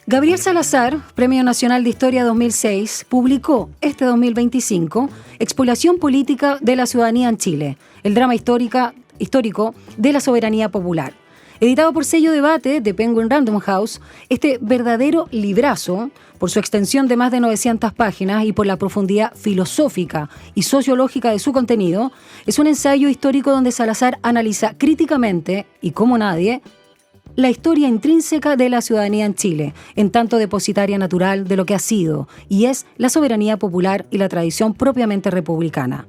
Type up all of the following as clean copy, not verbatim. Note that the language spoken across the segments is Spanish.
Gabriel Salazar, Premio Nacional de Historia 2006, publicó este 2025 Expoliación Política de la Ciudadanía en Chile, el drama histórico de la soberanía popular. Editado por sello Debate de Penguin Random House, este verdadero librazo, por su extensión de más de 900 páginas y por la profundidad filosófica y sociológica de su contenido, es un ensayo histórico donde Salazar analiza críticamente, y como nadie, la historia intrínseca de la ciudadanía en Chile, en tanto depositaria natural de lo que ha sido y es la soberanía popular y la tradición propiamente republicana.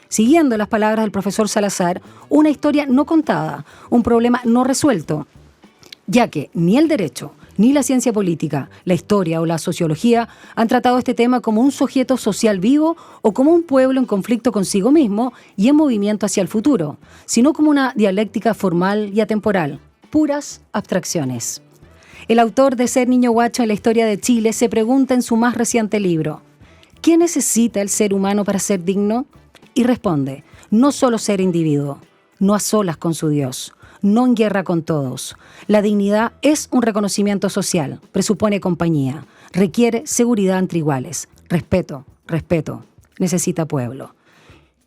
Siguiendo las palabras del profesor Salazar, una historia no contada, un problema no resuelto, ya que ni el derecho, ni la ciencia política, la historia o la sociología han tratado este tema como un sujeto social vivo o como un pueblo en conflicto consigo mismo y en movimiento hacia el futuro, sino como una dialéctica formal y atemporal. Puras abstracciones. El autor de Ser niño guacho en la historia de Chile se pregunta en su más reciente libro: ¿qué necesita el ser humano para ser digno? Y responde: no solo ser individuo, no a solas con su Dios, no en guerra con todos. La dignidad es un reconocimiento social, presupone compañía, requiere seguridad entre iguales, respeto, necesita pueblo.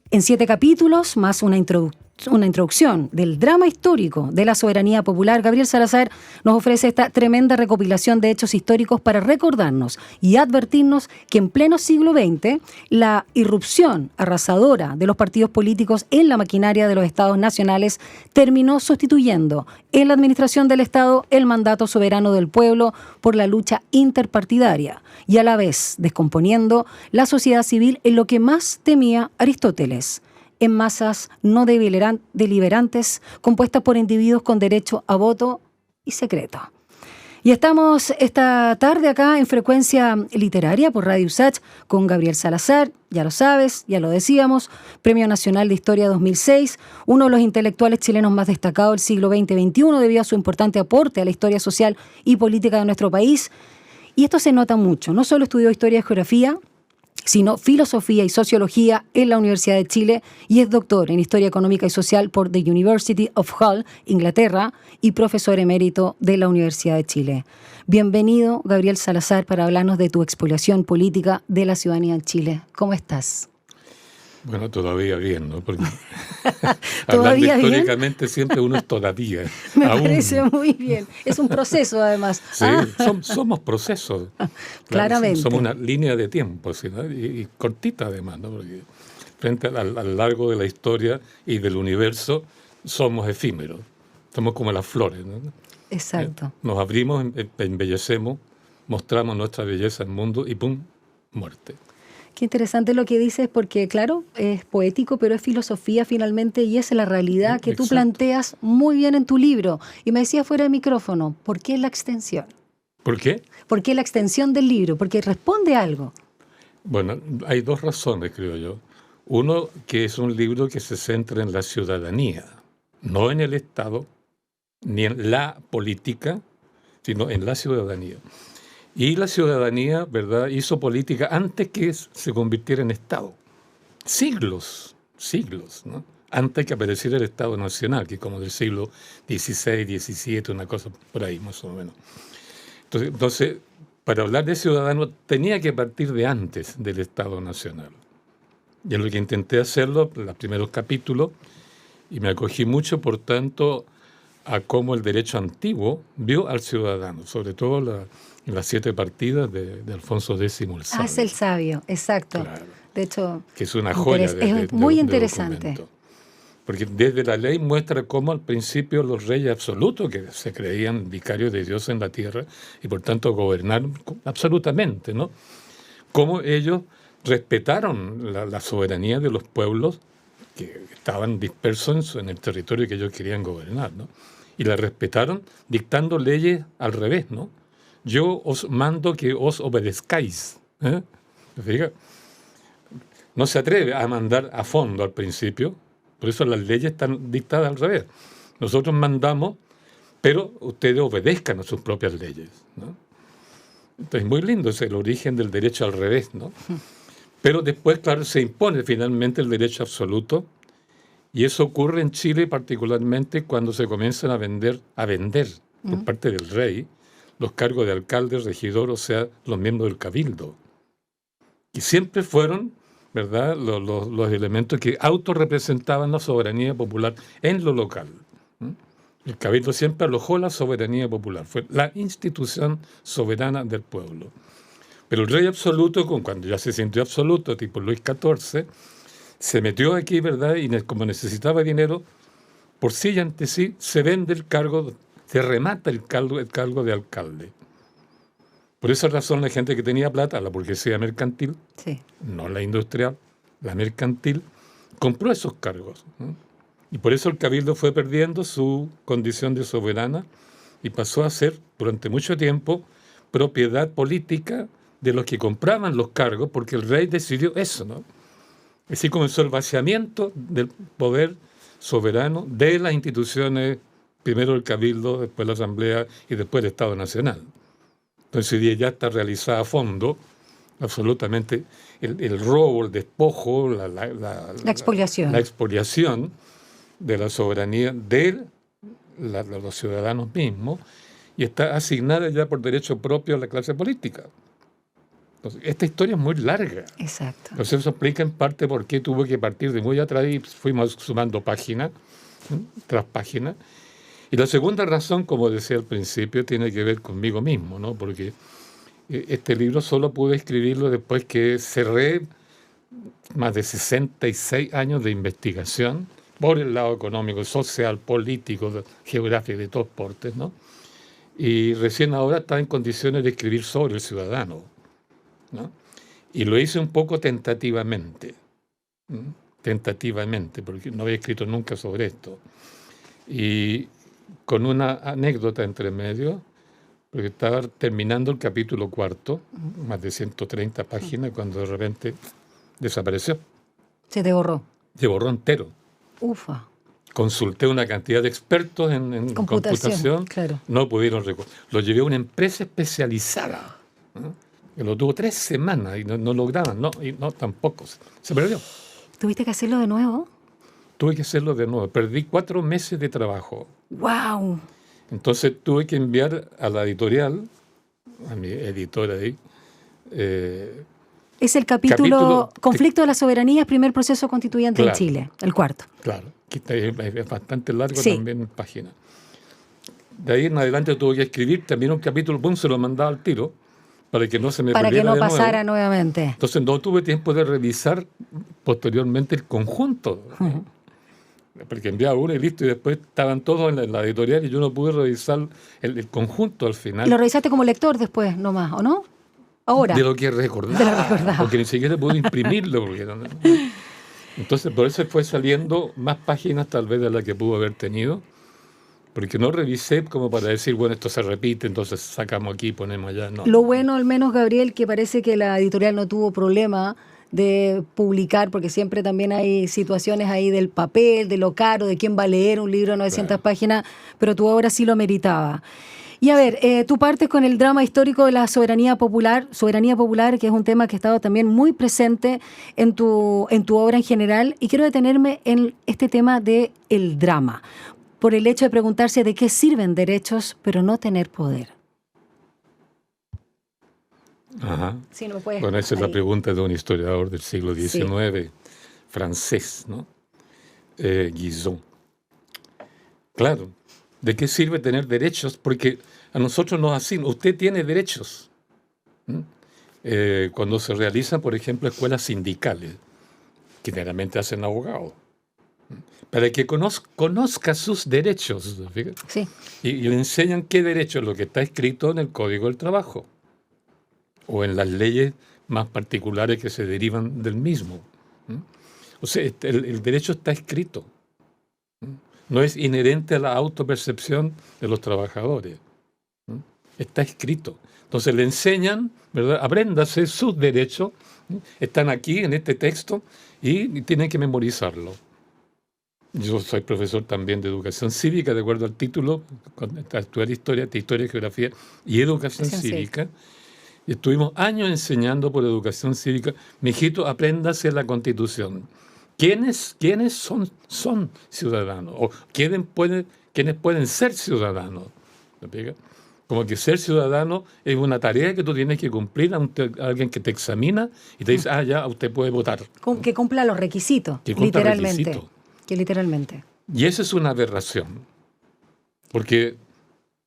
En 7 capítulos, más una introducción del drama histórico de la soberanía popular, Gabriel Salazar nos ofrece esta tremenda recopilación de hechos históricos para recordarnos y advertirnos que en pleno siglo XX la irrupción arrasadora de los partidos políticos en la maquinaria de los estados nacionales terminó sustituyendo en la administración del Estado el mandato soberano del pueblo por la lucha interpartidaria y a la vez descomponiendo la sociedad civil en lo que más temía Aristóteles: en masas no deliberantes compuestas por individuos con derecho a voto y secreto. Y estamos esta tarde acá en Frecuencia Literaria por Radio USACH con Gabriel Salazar, ya lo sabes, ya lo decíamos, Premio Nacional de Historia 2006, uno de los intelectuales chilenos más destacados del siglo XX-XXI debido a su importante aporte a la historia social y política de nuestro país. Y esto se nota mucho, no solo estudió Historia y Geografía, sino Filosofía y Sociología en la Universidad de Chile y es doctor en Historia Económica y Social por The University of Hull, Inglaterra, y profesor emérito de la Universidad de Chile. Bienvenido, Gabriel Salazar, para hablarnos de tu expoliación política de la ciudadanía en Chile. ¿Cómo estás? Bueno, todavía bien, ¿no? Porque ¿Todavía hablando bien? históricamente siempre uno es todavía. Me aún. parece muy bien. Es un proceso, además. Sí, somos procesos. Claramente. Somos una línea de tiempo, ¿sí, no? Y cortita además, ¿no? Porque frente al largo de la historia y del universo somos efímeros. Somos como las flores, ¿no? Exacto. Nos abrimos, embellecemos, mostramos nuestra belleza al mundo y ¡pum! Muerte. Qué interesante lo que dices porque, claro, es poético, pero es filosofía finalmente y es la realidad que tú Exacto. planteas muy bien en tu libro. Y me decías fuera de micrófono, ¿por qué la extensión? ¿Por qué? ¿Por qué la extensión del libro? Porque responde a algo. Bueno, hay 2 razones, creo yo. Uno, que es un libro que se centra en la ciudadanía, no en el Estado, ni en la política, sino en la ciudadanía. Y la ciudadanía, ¿verdad?, hizo política antes que se convirtiera en Estado. Siglos, ¿no? Antes que apareciera el Estado Nacional, que es como del siglo XVI, XVII, una cosa por ahí más o menos. Entonces, para hablar de ciudadano tenía que partir de antes del Estado Nacional. Y es lo que intenté hacerlo en los primeros capítulos, y me acogí mucho, por tanto, a cómo el derecho antiguo vio al ciudadano, sobre todo en las 7 partidas de Alfonso X el Sabio. Es el sabio, exacto. Claro. De hecho, Que es una joya es muy de interesante. documento. Porque desde la ley muestra cómo al principio los reyes absolutos, que se creían vicarios de Dios en la tierra y por tanto gobernaron absolutamente, ¿no? Cómo ellos respetaron la soberanía de los pueblos que estaban dispersos en el territorio que ellos querían gobernar, ¿no? Y la respetaron dictando leyes al revés, ¿no? Yo os mando que os obedezcáis. Fíjate, no se atreve a mandar a fondo al principio, por eso las leyes están dictadas al revés. Nosotros mandamos, pero ustedes obedezcan a sus propias leyes, ¿no? Entonces, muy lindo es el origen del derecho al revés, ¿no? Pero después, claro, se impone finalmente el derecho absoluto Y eso ocurre en Chile particularmente cuando se comienzan a vender por parte del rey los cargos de alcalde, regidor, o sea, los miembros del cabildo. Y siempre fueron, ¿verdad?, los elementos que autorrepresentaban la soberanía popular en lo local. El cabildo siempre alojó la soberanía popular, fue la institución soberana del pueblo. Pero el rey absoluto, cuando ya se sintió absoluto, tipo Luis XIV, se metió aquí, ¿verdad?, y como necesitaba dinero, por sí y ante sí, se vende el cargo, se remata el cargo de alcalde. Por esa razón la gente que tenía plata, la burguesía mercantil, Sí. no la industrial, la mercantil, compró esos cargos, ¿no? Y por eso el cabildo fue perdiendo su condición de soberana y pasó a ser, durante mucho tiempo, propiedad política de los que compraban los cargos, porque el rey decidió eso, ¿no? Así comenzó el vaciamiento del poder soberano de las instituciones, primero el cabildo, después la asamblea y después el Estado Nacional. Entonces hoy día ya está realizada a fondo, absolutamente, el robo, el despojo, La expoliación. la expoliación de la soberanía de los ciudadanos mismos, y está asignada ya por derecho propio a la clase política. Entonces, esta historia es muy larga. Exacto. Entonces eso explica en parte por qué tuvo que partir de muy atrás y fuimos sumando página tras página. Y la segunda razón, como decía al principio, tiene que ver conmigo mismo, ¿no? Porque este libro solo pude escribirlo después que cerré más de 66 años de investigación por el lado económico, social, político, geográfico, de todos portes, ¿no? Y recién ahora estaba en condiciones de escribir sobre el ciudadano, ¿no? Y lo hice un poco tentativamente, porque no había escrito nunca sobre esto. Y con una anécdota entre medio, porque estaba terminando el capítulo 4, más de 130 páginas, cuando de repente desapareció. Se te borró. Se borró entero. Ufa. Consulté una cantidad de expertos en computación, claro. no pudieron lo llevé a una empresa especializada, ¿no? Que lo tuvo 3 semanas y no lograban, tampoco, se perdió. ¿Tuviste que hacerlo de nuevo? Tuve que hacerlo de nuevo, perdí 4 meses de trabajo. ¡Wow! Entonces tuve que enviar a la editorial, a mi editora ahí. Es el capítulo Conflicto de las Soberanías, primer proceso constituyente en Chile, el 4. Claro, que es bastante largo Sí. también en páginas. De ahí en adelante tuve que escribir también un capítulo, se lo mandaba al tiro, para que no se me Para que perdiera no de pasara nuevo. nuevamente. Entonces no tuve tiempo de revisar posteriormente el conjunto. Porque enviaba uno y listo, y después estaban todos en la editorial y yo no pude revisar el conjunto al final. Lo revisaste como lector después nomás, ¿o no? Ahora. De lo que recordaba. Porque ni siquiera pude imprimirlo. Entonces por eso fue saliendo más páginas tal vez de las que pudo haber tenido. Porque no revisé como para decir, bueno, esto se repite, entonces sacamos aquí y ponemos allá. No. Lo bueno, al menos, Gabriel, que parece que la editorial no tuvo problema de publicar, porque siempre también hay situaciones ahí del papel, de lo caro, de quién va a leer un libro de 900 páginas, pero tu obra sí lo meritaba. Y a ver, tú partes con el drama histórico de la soberanía popular, que es un tema que ha estado también muy presente en tu obra en general, y quiero detenerme en este tema del drama, por el hecho de preguntarse de qué sirven derechos, pero no tener poder. Ajá. Sí, no puedes, bueno, esa es la pregunta de un historiador del siglo XIX, francés, ¿no? Guizot. Claro, ¿de qué sirve tener derechos? Porque a nosotros nos asignan, usted tiene derechos. Cuando se realizan, por ejemplo, escuelas sindicales, que generalmente hacen abogados, para que conozca sus derechos, fíjate. Sí. Y le enseñan qué derecho es lo que está escrito en el Código del Trabajo o en las leyes más particulares que se derivan del mismo. O sea, el derecho está escrito. No es inherente a la autopercepción de los trabajadores. Está escrito. Entonces le enseñan, ¿verdad? Apréndase sus derechos. Están aquí en este texto y tienen que memorizarlo. Yo soy profesor también de educación cívica, de acuerdo al título, estudiar historia, geografía y educación cívica. Y estuvimos años enseñando por educación cívica, mijito, apréndase la Constitución. ¿Quiénes son ciudadanos? ¿O quiénes pueden ser ciudadanos? ¿Me explica? Como que ser ciudadano es una tarea que tú tienes que cumplir a alguien que te examina y te dice, ya, usted puede votar. Que cumpla los requisitos, Que cumpla literalmente. requisitos. Que literalmente. Y eso es una aberración, porque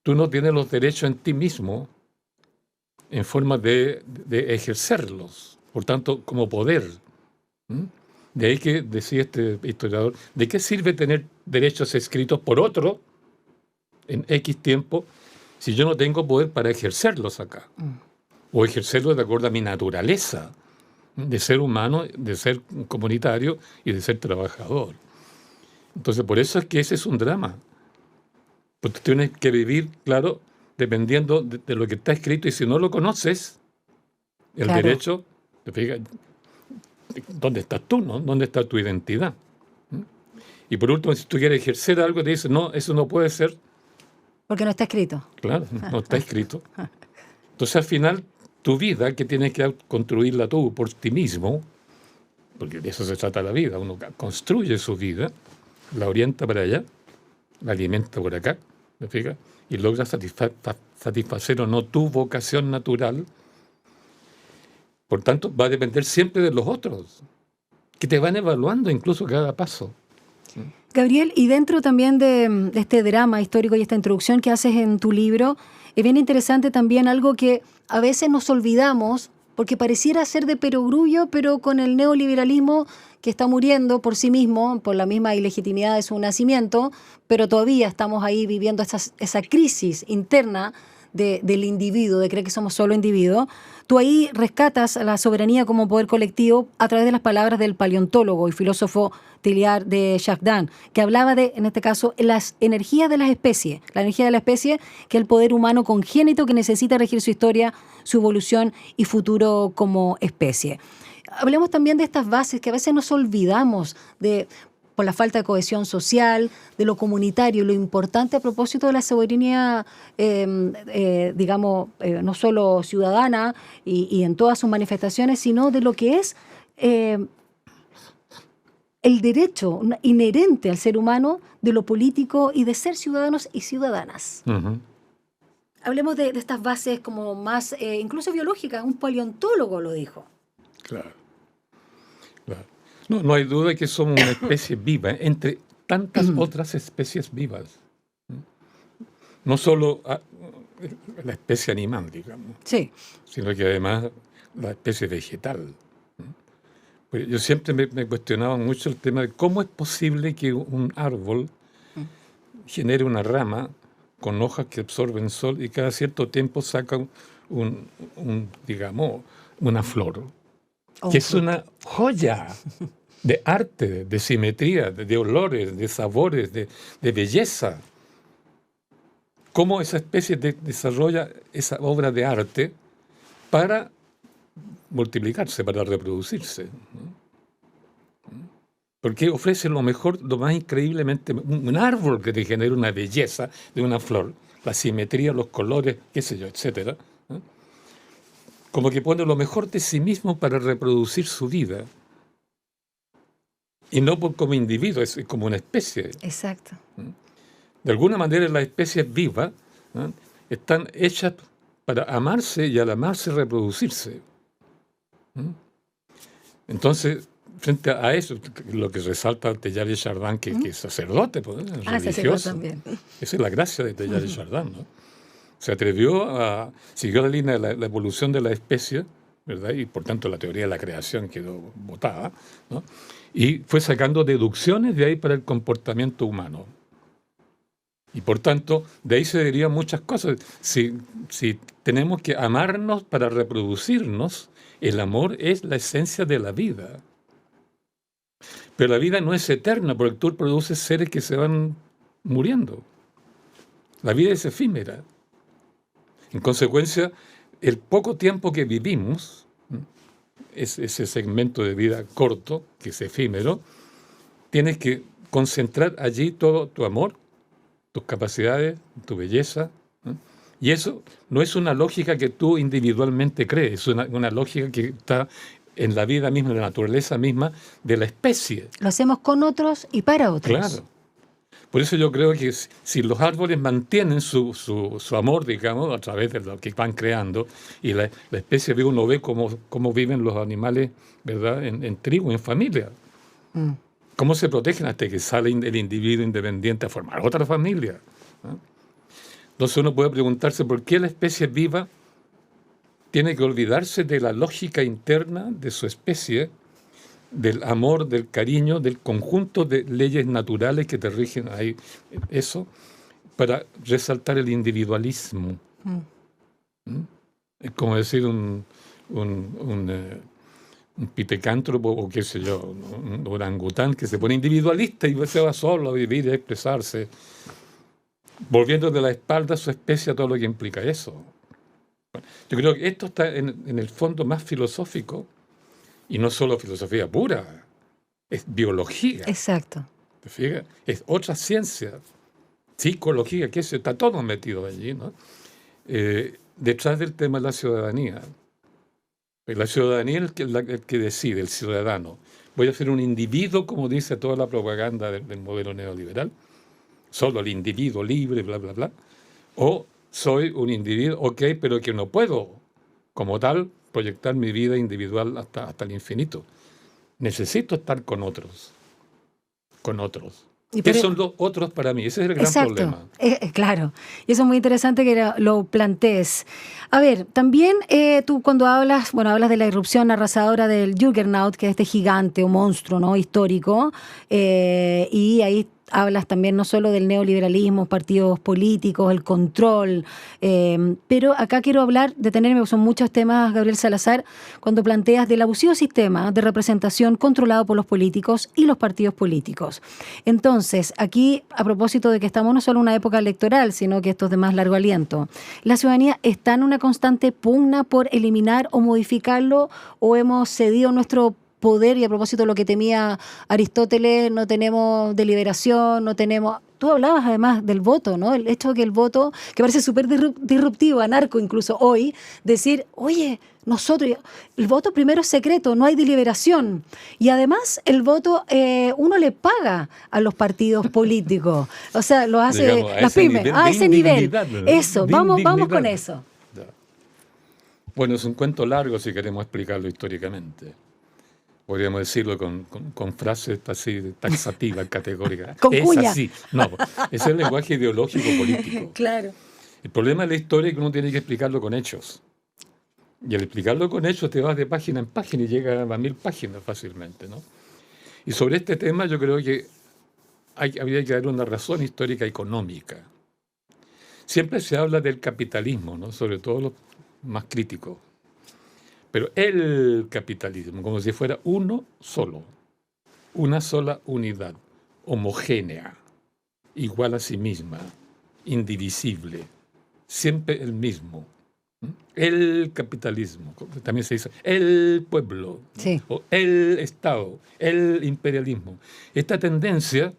tú no tienes los derechos en ti mismo en forma de ejercerlos, por tanto, como poder. ¿Mm? De ahí que decía este historiador, ¿de qué sirve tener derechos escritos por otro en X tiempo si yo no tengo poder para ejercerlos acá? O ejercerlos de acuerdo a mi naturaleza de ser humano, de ser comunitario y de ser trabajador. Entonces, por eso es que ese es un drama. Porque tienes que vivir, claro, dependiendo de lo que está escrito, y si no lo conoces, el Claro. derecho, te fijas, ¿dónde estás tú, no? ¿Dónde está tu identidad? ¿Mm? Y por último, si tú quieres ejercer algo, te dicen, no, eso no puede ser. Porque no está escrito. Claro, no está escrito. Entonces, al final, tu vida, que tienes que construirla tú por ti mismo, porque de eso se trata la vida, uno construye su vida, la orienta para allá, la alimenta por acá, ¿me fijas? Y logra satisfacer o no tu vocación natural. Por tanto, va a depender siempre de los otros, que te van evaluando incluso cada paso. Gabriel, y dentro también de este drama histórico y esta introducción que haces en tu libro, es bien interesante también algo que a veces nos olvidamos, porque pareciera ser de perogrullo, pero con el neoliberalismo que está muriendo por sí mismo, por la misma ilegitimidad de su nacimiento, pero todavía estamos ahí viviendo esa crisis interna del individuo, de creer que somos solo individuos. Tú ahí rescatas la soberanía como poder colectivo a través de las palabras del paleontólogo y filósofo Teilhard de Chardin, que hablaba de, en este caso, las energías de las especies. La energía de la especie, que es el poder humano congénito que necesita regir su historia, su evolución y futuro como especie. Hablemos también de estas bases que a veces nos olvidamos por la falta de cohesión social, de lo comunitario, lo importante a propósito de la soberanía, digamos, no solo ciudadana y en todas sus manifestaciones, sino de lo que es el derecho inherente al ser humano de lo político y de ser ciudadanos y ciudadanas. Uh-huh. Hablemos de estas bases como más, incluso biológicas, un paleontólogo lo dijo. Claro. No hay duda que somos una especie viva entre tantas otras especies vivas. No solo la especie animal, digamos, Sí. sino que además la especie vegetal. Pues yo siempre me cuestionaba mucho el tema de cómo es posible que un árbol genere una rama con hojas que absorben sol y cada cierto tiempo saca digamos, una flor, que es una joya de arte, de simetría, de olores, de sabores, de belleza. Cómo esa especie desarrolla esa obra de arte para multiplicarse, para reproducirse. Porque ofrece lo mejor, lo más increíblemente, un árbol que te genera una belleza de una flor, la simetría, los colores, qué sé yo, etcétera. Como que pone lo mejor de sí mismo para reproducir su vida. Y no como individuo, es como una especie. Exacto. De alguna manera las especies vivas están hechas para amarse y al amarse reproducirse. Entonces, frente a eso, lo que resalta Teilhard de Chardin, que es sacerdote, pues, religioso. También. Esa es la gracia de Teilhard de Chardin, ¿no? Se atrevió siguió la línea de la evolución de la especie, ¿verdad? Y por tanto la teoría de la creación quedó botada, ¿no? Y fue sacando deducciones de ahí para el comportamiento humano. Y por tanto, de ahí se derivan muchas cosas. Si tenemos que amarnos para reproducirnos, el amor es la esencia de la vida. Pero la vida no es eterna, porque tú produces seres que se van muriendo. La vida es efímera. En consecuencia, el poco tiempo que vivimos, ese segmento de vida corto, que es efímero, tienes que concentrar allí todo tu amor, tus capacidades, tu belleza. Y eso no es una lógica que tú individualmente crees, es una lógica que está en la vida misma, en la naturaleza misma de la especie. Lo hacemos con otros y para otros. Claro. Por eso yo creo que si los árboles mantienen su amor, digamos, a través de lo que van creando, y la especie vive, uno ve cómo viven los animales, ¿verdad?, en tribu, en familia. Cómo se protegen hasta que sale el individuo independiente a formar otra familia, ¿no? Entonces uno puede preguntarse por qué la especie viva tiene que olvidarse de la lógica interna de su especie, del amor, del cariño, del conjunto de leyes naturales que te rigen ahí, eso, para resaltar el individualismo. Es como decir un pitecántropo o qué sé yo, un orangután que se pone individualista y se va solo a vivir y a expresarse, volviendo de la espalda a su especie a todo lo que implica eso. Bueno, yo creo que esto está en el fondo más filosófico, y no solo filosofía pura, es biología. Exacto. ¿Te fijas? Es otra ciencia, psicología, que eso está todo metido allí, ¿no? Detrás del tema de la ciudadanía. La ciudadanía es el que decide, el ciudadano. Voy a ser un individuo, como dice toda la propaganda del modelo neoliberal, solo el individuo libre, bla, bla, bla. O soy un individuo, ok, pero que no puedo, como tal, proyectar mi vida individual hasta el infinito. Necesito estar con otros. Con otros. ¿Qué son los otros para mí? Ese es el gran problema. Claro. Y eso es muy interesante que lo plantees. A ver, también tú cuando hablas de la irrupción arrasadora del Juggernaut, que es este gigante o monstruo, ¿no?, histórico, y ahí hablas también no solo del neoliberalismo, partidos políticos, el control, pero acá quiero detenerme, porque son muchos temas, Gabriel Salazar, cuando planteas del abusivo sistema de representación controlado por los políticos y los partidos políticos. Entonces, aquí, a propósito de que estamos no solo en una época electoral, sino que esto es de más largo aliento, ¿la ciudadanía está en una constante pugna por eliminar o modificarlo, o hemos cedido nuestro poder? Y a propósito de lo que temía Aristóteles, no tenemos deliberación, no tenemos... Tú hablabas además del voto, ¿no? El hecho de que el voto, que parece súper disruptivo, anarco incluso hoy, decir, oye, nosotros, el voto primero es secreto, no hay deliberación. Y además el voto uno le paga a los partidos políticos. O sea, lo hace, digamos, las pymes, a ese nivel. Eso, vamos con eso. Ya. Bueno, es un cuento largo si queremos explicarlo históricamente. Podríamos decirlo con frases así taxativas, categóricas. Con es cuña. Así. No, es el lenguaje ideológico político. Claro. El problema de la historia es que uno tiene que explicarlo con hechos. Y al explicarlo con hechos te vas de página en página y llegas a 1000 páginas fácilmente, ¿no? Y sobre este tema yo creo que habría que dar una razón histórica económica. Siempre se habla del capitalismo, ¿no?, sobre todo los más críticos. Pero el capitalismo, como si fuera uno solo, una sola unidad, homogénea, igual a sí misma, indivisible, siempre el mismo. El capitalismo, también se dice el pueblo, sí, o el Estado, el imperialismo. Esta tendencia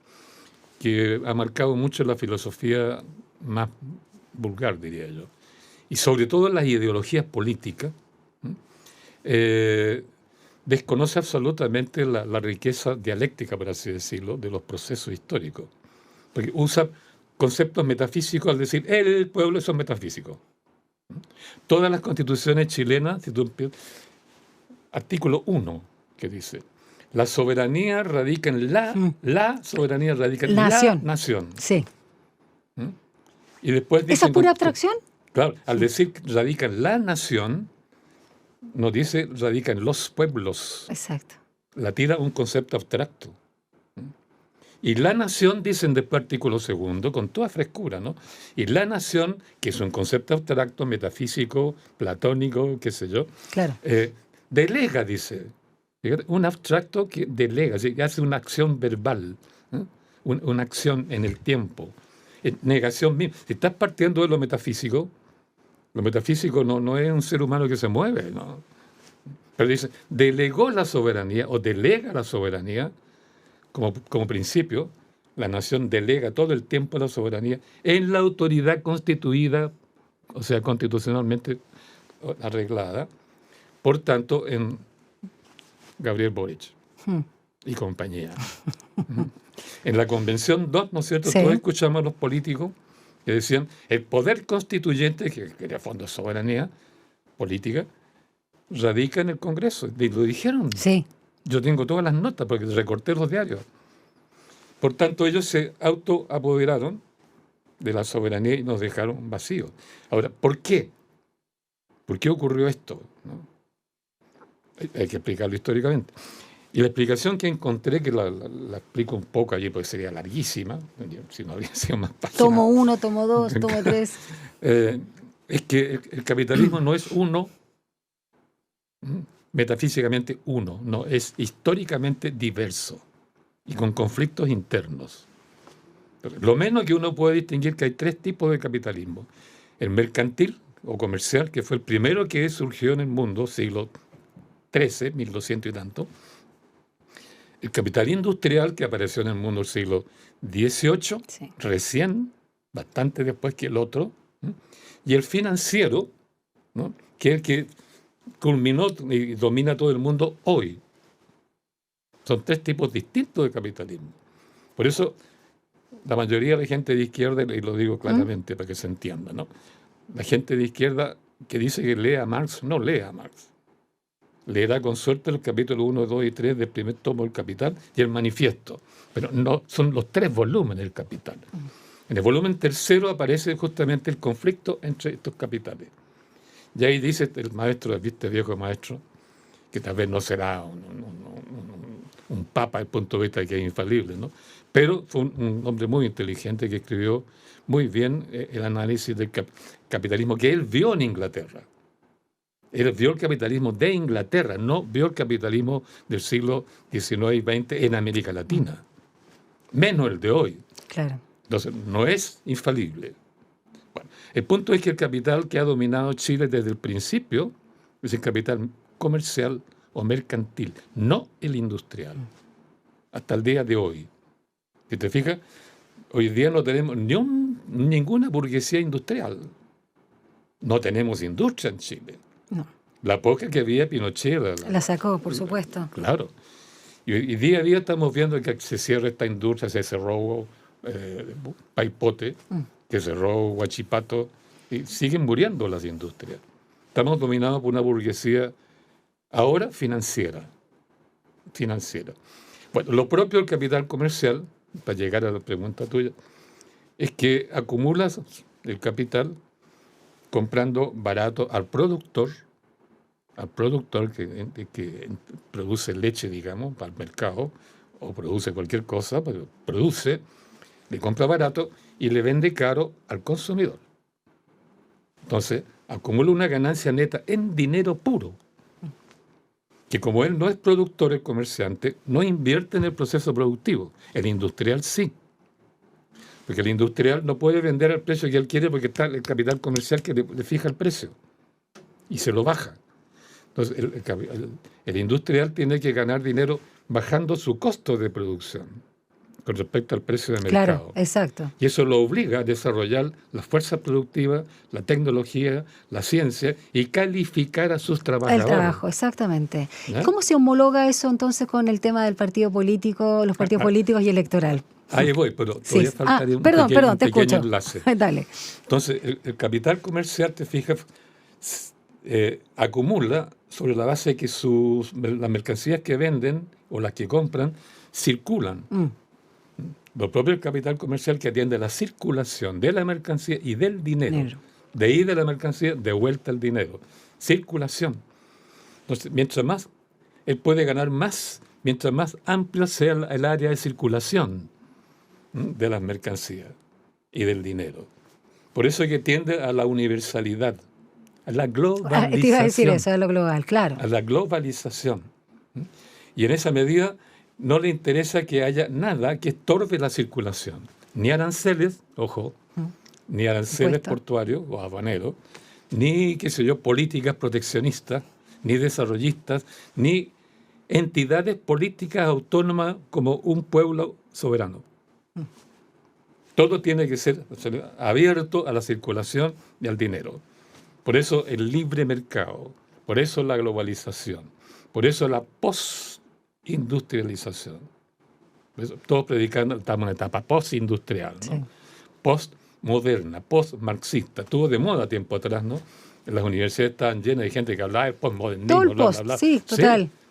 que ha marcado mucho la filosofía más vulgar, diría yo, y sobre todo las ideologías políticas, desconoce absolutamente la riqueza dialéctica, por así decirlo, de los procesos históricos. Porque usa conceptos metafísicos al decir, el pueblo, eso es metafísico. Todas las constituciones chilenas, si tú artículo 1, que dice, la soberanía radica en la soberanía radica en la nación. Sí. Y después dice, ¿esa es pura abstracción? Claro, al decir radica en la nación, no dice radica en los pueblos. Exacto. La tira un concepto abstracto. Y la nación, dicen después artículo 2, con toda frescura, ¿no? Y la nación, que es un concepto abstracto, metafísico, platónico, qué sé yo, claro, delega, dice. Un abstracto que delega, que hace una acción verbal, una acción en el tiempo. Negación misma. Si estás partiendo de lo metafísico no es un ser humano que se mueve, ¿no? Pero dice, delegó la soberanía o delega la soberanía como principio. La nación delega todo el tiempo la soberanía en la autoridad constituida, o sea, constitucionalmente arreglada. Por tanto, Gabriel Boric Mm. y compañía. En la Convención 2, ¿no es cierto? Sí. Todos escuchamos a los políticos que decían el poder constituyente, que en el fondo es soberanía política, radica en el Congreso. Y lo dijeron. Sí. Yo tengo todas las notas porque recorté los diarios. Por tanto, ellos se autoapoderaron de la soberanía y nos dejaron vacíos. Ahora, ¿por qué? ¿Por qué ocurrió esto? ¿No? Hay que explicarlo históricamente. Y la explicación que encontré, que la explico un poco allí porque sería larguísima, si no habría sido más páginas. Tomo 1, tomo 2, tomo 3. Es que el capitalismo no es uno, metafísicamente uno, no, es históricamente diverso y con conflictos internos. Lo menos que uno puede distinguir que hay 3 tipos de capitalismo. El mercantil o comercial, que fue el primero que surgió en el mundo, siglo XIII, 1200 y tanto. El capital industrial, que apareció en el mundo del siglo XVIII, Sí. recién, bastante después que el otro. Y el financiero, ¿no? Que es el que culminó y domina todo el mundo hoy. Son 3 tipos distintos de capitalismo. Por eso, la mayoría de la gente de izquierda, y lo digo claramente para que se entienda, ¿no? La gente de izquierda que dice que lee a Marx, no lee a Marx. Leerá con suerte el capítulo 1, 2 y 3 del primer tomo del Capital y el manifiesto. Pero no son los 3 volúmenes del Capital. En el volumen tercero aparece justamente el conflicto entre estos capitales. Y ahí dice el maestro, este viejo maestro, que tal vez no será un papa desde el punto de vista de que es infalible, ¿no? Pero fue un hombre muy inteligente que escribió muy bien el análisis del capitalismo que él vio en Inglaterra. Él vio el capitalismo de Inglaterra, no vio el capitalismo del siglo XIX y XX en América Latina, menos el de hoy. Claro. Entonces, no es infalible. Bueno, el punto es que el capital que ha dominado Chile desde el principio es el capital comercial o mercantil, no el industrial, hasta el día de hoy. Si te fijas, hoy día no tenemos ninguna burguesía industrial. No tenemos industria en Chile. No. La poca que había, Pinochet La sacó, por supuesto. Claro. Y día a día estamos viendo que se cierra esta industria, se cerró Paipote, que cerró Huachipato, y siguen muriendo las industrias. Estamos dominados por una burguesía ahora financiera. Bueno, lo propio del capital comercial, para llegar a la pregunta tuya, es que acumulas el capital comprando barato al productor que produce leche, digamos, para el mercado, o produce cualquier cosa, pero produce, le compra barato y le vende caro al consumidor. Entonces, acumula una ganancia neta en dinero puro, que como él no es productor, el comerciante, no invierte en el proceso productivo. El industrial sí. Porque el industrial no puede vender al precio que él quiere porque está el capital comercial que le fija el precio y se lo baja. Entonces, el industrial tiene que ganar dinero bajando su costo de producción con respecto al precio de mercado. Claro, exacto. Y eso lo obliga a desarrollar las fuerzas productivas, la tecnología, la ciencia y calificar a sus trabajadores. El trabajo, exactamente. ¿Ya? ¿Cómo se homologa eso entonces con el tema del partido político, los partidos políticos y electoral? Ahí voy, pero Sí. todavía faltaría un Perdón, te pequeño escucho. enlace. Dale. Entonces, el capital comercial, te fijas, acumula sobre la base de que las mercancías que venden o las que compran circulan. Lo propio el capital comercial que atiende a la circulación de la mercancía y del dinero. De ahí de la mercancía, de vuelta al dinero. Circulación. Entonces, mientras más, él puede ganar más, mientras más amplia sea el área de circulación de las mercancías y del dinero. Por eso es que tiende a la universalidad, a la globalización. Te iba a decir eso, a lo global, claro. A la globalización. Y en esa medida no le interesa que haya nada que estorbe la circulación. Ni aranceles, ojo, ni aranceles portuarios o aduaneros, ni, qué sé yo, políticas proteccionistas, ni desarrollistas, ni entidades políticas autónomas como un pueblo soberano. Todo tiene que ser abierto a la circulación y al dinero. Por eso el libre mercado, por eso la globalización, Por eso la postindustrialización. Todos predicando, estamos en una etapa postindustrial, ¿no? Sí. Postmoderna, postmarxista. Estuvo de moda tiempo atrás, ¿no? En las universidades estaban llenas de gente que hablaba de postmodernismo. Todo el bla, bla, post, bla. sí,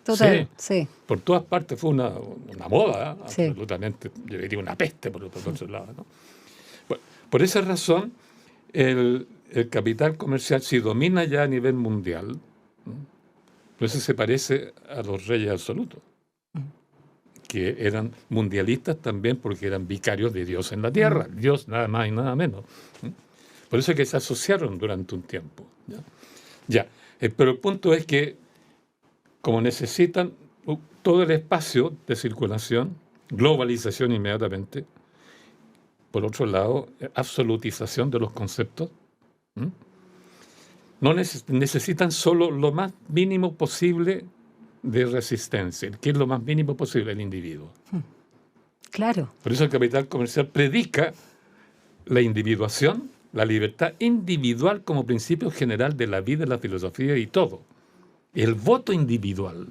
total, sí. Por todas partes fue una moda, Sí. absolutamente, yo diría una peste por otro lado, ¿no? Por esa razón, el capital comercial, si domina ya a nivel mundial, ¿no? Entonces se parece a los reyes absolutos, que eran mundialistas también porque eran vicarios de Dios en la tierra, Dios nada más y nada menos. Por eso es que se asociaron durante un tiempo. Pero el punto es que, como necesitan todo el espacio de circulación, globalización inmediatamente, por otro lado, absolutización de los conceptos, no necesitan solo lo más mínimo posible de resistencia. ¿Qué es lo más mínimo posible? El individuo. Claro. Por eso el capital comercial predica la individuación, la libertad individual como principio general de la vida, la filosofía y todo. El voto individual,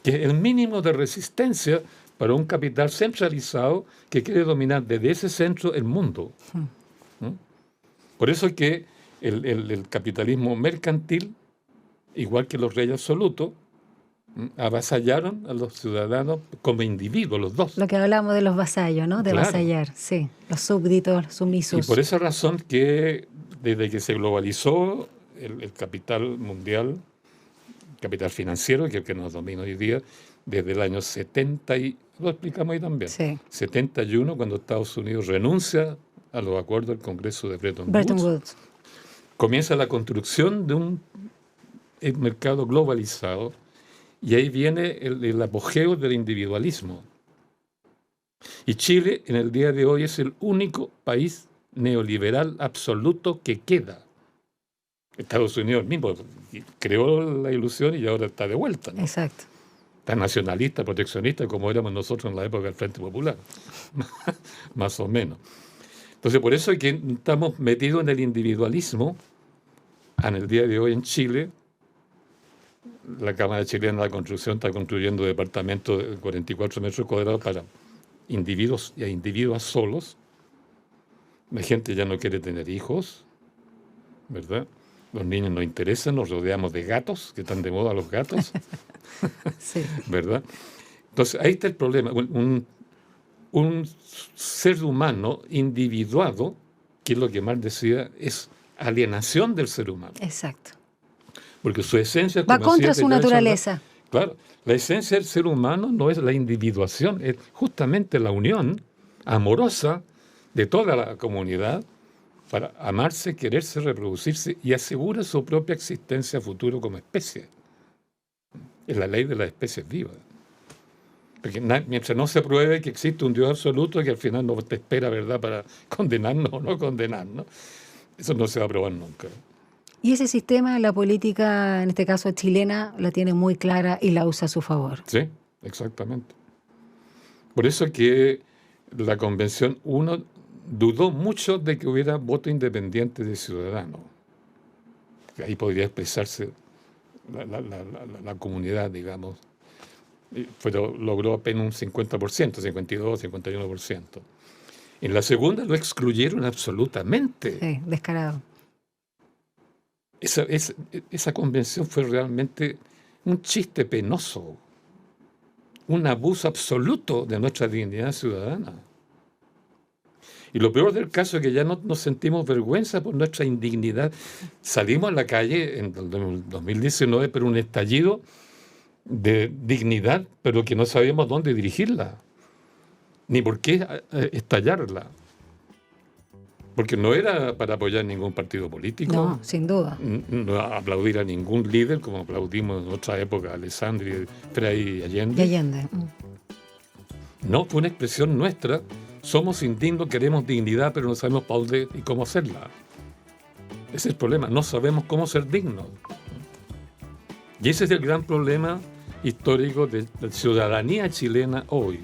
que es el mínimo de resistencia para un capital centralizado que quiere dominar desde ese centro el mundo. Por eso es que el capitalismo mercantil, igual que los reyes absolutos, avasallaron a los ciudadanos como individuos, los dos. Lo que hablamos de los vasallos, ¿no? De Claro. vasallar, sí. Los súbditos, los sumisos. Y por esa razón que desde que se globalizó el capital mundial, capital financiero, que es el que nos domina hoy día, desde el año 70, y lo explicamos ahí también, Sí. 71, cuando Estados Unidos renuncia a los acuerdos del Congreso de Bretton Bretton Woods, Woods. comienza la construcción de un mercado globalizado, y ahí viene el apogeo del individualismo. Y Chile, en el día de hoy, es el único país neoliberal absoluto que queda. Estados Unidos mismo creó la ilusión y ahora está de vuelta, ¿no? Exacto. Tan nacionalista, proteccionista como éramos nosotros en la época del Frente Popular, más o menos. Entonces, por eso es que estamos metidos en el individualismo. En el día de hoy en Chile, la Cámara Chilena de la Construcción está construyendo departamentos de 44 metros cuadrados para individuos y a individuos solos. La gente ya no quiere tener hijos, ¿verdad? Los niños nos interesan, nos rodeamos de gatos, que están de moda los gatos, Sí. ¿verdad? Entonces, ahí está el problema. Un ser humano individuado, que es lo que Marx decía, es alienación del ser humano. Exacto. Porque su esencia... Va como contra decía su Jason, naturaleza. claro, la esencia del ser humano no es la individuación, es justamente la unión amorosa de toda la comunidad para amarse, quererse, reproducirse y asegura su propia existencia futuro como especie. Es la ley de las especies vivas. Porque mientras no se pruebe que existe un Dios absoluto que al final no te espera, ¿verdad?, para condenarnos o no condenarnos, eso no se va a probar nunca. Y ese sistema, la política, en este caso chilena, la tiene muy clara y la usa a su favor. Sí, exactamente. Por eso es que la Convención 1 dudó mucho de que hubiera voto independiente de ciudadanos. Ahí podría expresarse la comunidad, digamos. Pero logró apenas un 50%, 52, 51%. En la segunda lo excluyeron absolutamente. Sí, descarado. Esa convención fue realmente un chiste penoso, un abuso absoluto de nuestra dignidad ciudadana. Y lo peor del caso es que ya no nos sentimos vergüenza por nuestra indignidad. Salimos a la calle en el 2019, pero un estallido de dignidad, pero que no sabíamos dónde dirigirla, ni por qué estallarla. Porque no era para apoyar ningún partido político. No, sin duda. No aplaudir a ningún líder, como aplaudimos en otra época a Alessandri, Frei y Allende. Y Allende. No, fue una expresión nuestra. Somos indignos, queremos dignidad, pero no sabemos para dónde y cómo hacerla. Ese es el problema. No sabemos cómo ser dignos. Y ese es el gran problema histórico de la ciudadanía chilena hoy.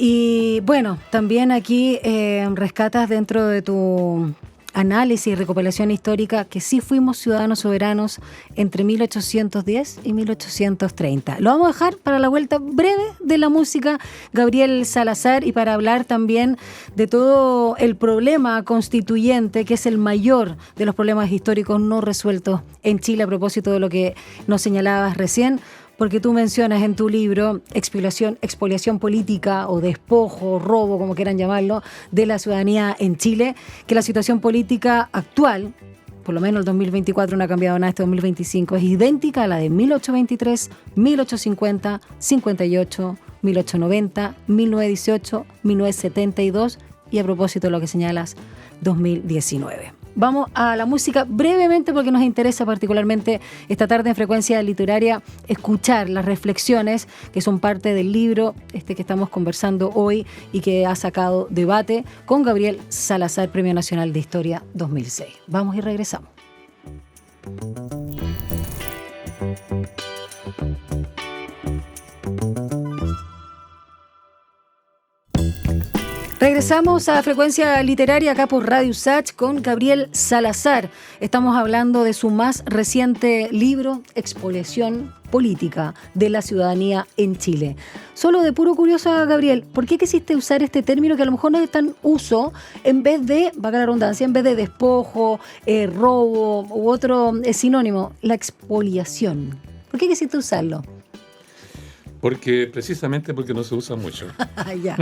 Y bueno, también aquí rescatas dentro de tu análisis y recopilación histórica que sí fuimos ciudadanos soberanos entre 1810 y 1830. Lo vamos a dejar para la vuelta breve de la música, Gabriel Salazar, y para hablar también de todo el problema constituyente, que es el mayor de los problemas históricos no resueltos en Chile, a propósito de lo que nos señalabas recién, porque tú mencionas en tu libro expoliación política o despojo, robo, como quieran llamarlo, de la ciudadanía en Chile, que la situación política actual, por lo menos el 2024 no ha cambiado nada, este 2025 es idéntica a la de 1823, 1850, 58, 1890, 1918, 1972 y, a propósito de lo que señalas, 2019. Vamos a la música brevemente porque nos interesa particularmente esta tarde en Frecuencia Literaria escuchar las reflexiones que son parte del libro que estamos conversando hoy y que ha sacado debate con Gabriel Salazar, Premio Nacional de Historia 2006. Vamos y regresamos. Regresamos a Frecuencia Literaria acá por Radio USACH con Gabriel Salazar. Estamos hablando de su más reciente libro, Expoliación política de la ciudadanía en Chile. Solo de puro curioso, Gabriel, ¿por qué quisiste usar este término que a lo mejor no es tan uso en vez de, valga la redundancia, en vez de despojo, robo u otro sinónimo, la expoliación? ¿Por qué quisiste usarlo? Precisamente porque no se usa mucho. Ya.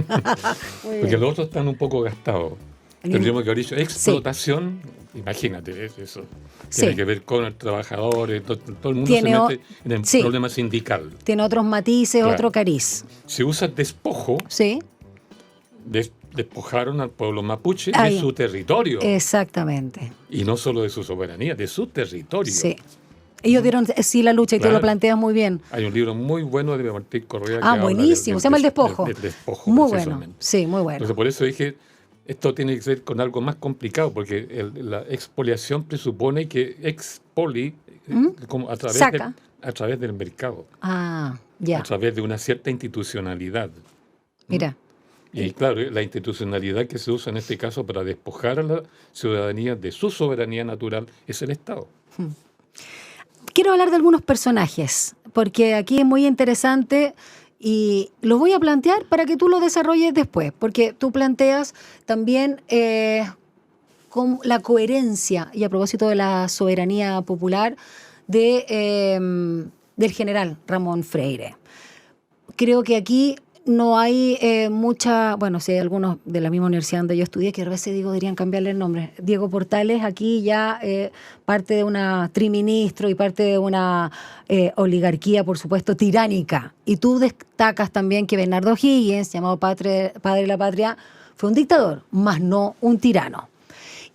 Porque los otros están un poco gastados. Tendríamos que haber dicho explotación, sí. Imagínate, eso tiene que ver con el trabajador, todo el mundo se mete en el problema sindical. Tiene otros matices, claro. Otro cariz. Se usa despojo. Sí. Despojaron al pueblo mapuche de su territorio. Exactamente. Y no solo de su soberanía, de su territorio. Sí. Ellos dieron la lucha y claro. Tú lo planteas muy bien. Hay un libro muy bueno de Martín Correa que buenísimo, se llama El Despojo. Del despojo, muy bueno, sí, muy bueno. Entonces, por eso dije, esto tiene que ver con algo más complicado, porque la expoliación presupone que como a través del mercado. Ya. A través de una cierta institucionalidad. Mira. Y claro, la institucionalidad que se usa en este caso para despojar a la ciudadanía de su soberanía natural es el Estado. Quiero hablar de algunos personajes, porque aquí es muy interesante y lo voy a plantear para que tú lo desarrolles después, porque tú planteas también con la coherencia, y a propósito de la soberanía popular, del general Ramón Freire. Creo que aquí no hay sí hay algunos de la misma universidad donde yo estudié que a veces deberían cambiarle el nombre. Diego Portales aquí ya parte de una triministro y parte de una oligarquía, por supuesto, tiránica. Y tú destacas también que Bernardo O'Higgins, llamado padre de la patria, fue un dictador, más no un tirano.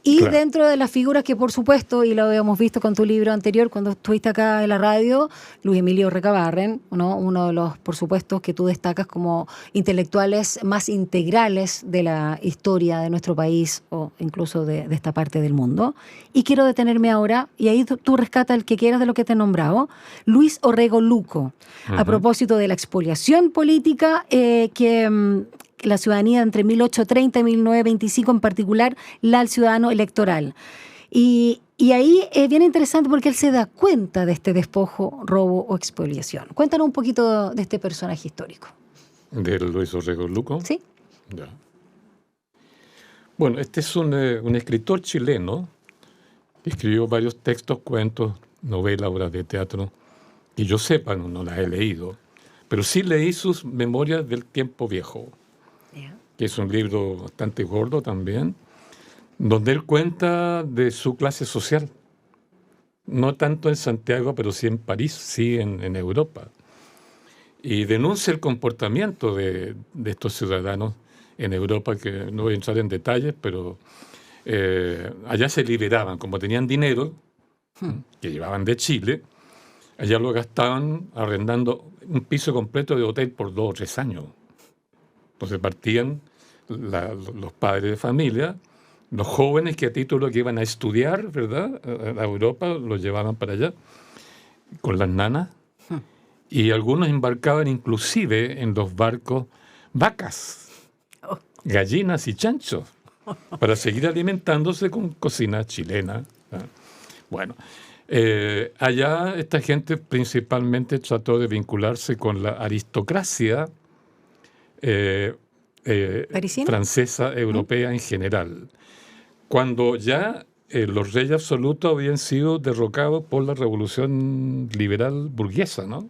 Y claro. Dentro de las figuras que, por supuesto, y lo habíamos visto con tu libro anterior, cuando estuviste acá en la radio, Luis Emilio Recabarren, ¿no? Uno de los, por supuesto, que tú destacas como intelectuales más integrales de la historia de nuestro país o incluso de esta parte del mundo. Y quiero detenerme ahora, y ahí tú rescata el que quieras de lo que te he nombrado, Luis Orrego Luco, a propósito de la expoliación política la ciudadanía entre 1830 y 1925, en particular la al ciudadano electoral. Y ahí es bien interesante porque él se da cuenta de este despojo, robo o expoliación. Cuéntanos un poquito de este personaje histórico. ¿De Luis Orrego Luco? Sí. Ya. Bueno, este es un escritor chileno que escribió varios textos, cuentos, novelas, obras de teatro, que yo sepa, no las he leído, pero sí leí sus Memorias del Tiempo Viejo. Que es un libro bastante gordo también, donde él cuenta de su clase social. No tanto en Santiago, pero sí en París, sí en Europa. Y denuncia el comportamiento de estos ciudadanos en Europa, que no voy a entrar en detalles, pero allá se liberaban, como tenían dinero, que llevaban de Chile, allá lo gastaban arrendando un piso completo de hotel por 2 o 3 años. Entonces partían los padres de familia, los jóvenes que a título que iban a estudiar, ¿verdad? A Europa, los llevaban para allá con las nanas. Y algunos embarcaban inclusive en los barcos vacas, gallinas y chanchos. para seguir alimentándose con cocina chilena. Bueno, allá esta gente principalmente trató de vincularse con la aristocracia francesa, europea en general. Cuando ya los reyes absolutos habían sido derrocados por la revolución liberal burguesa, ¿no?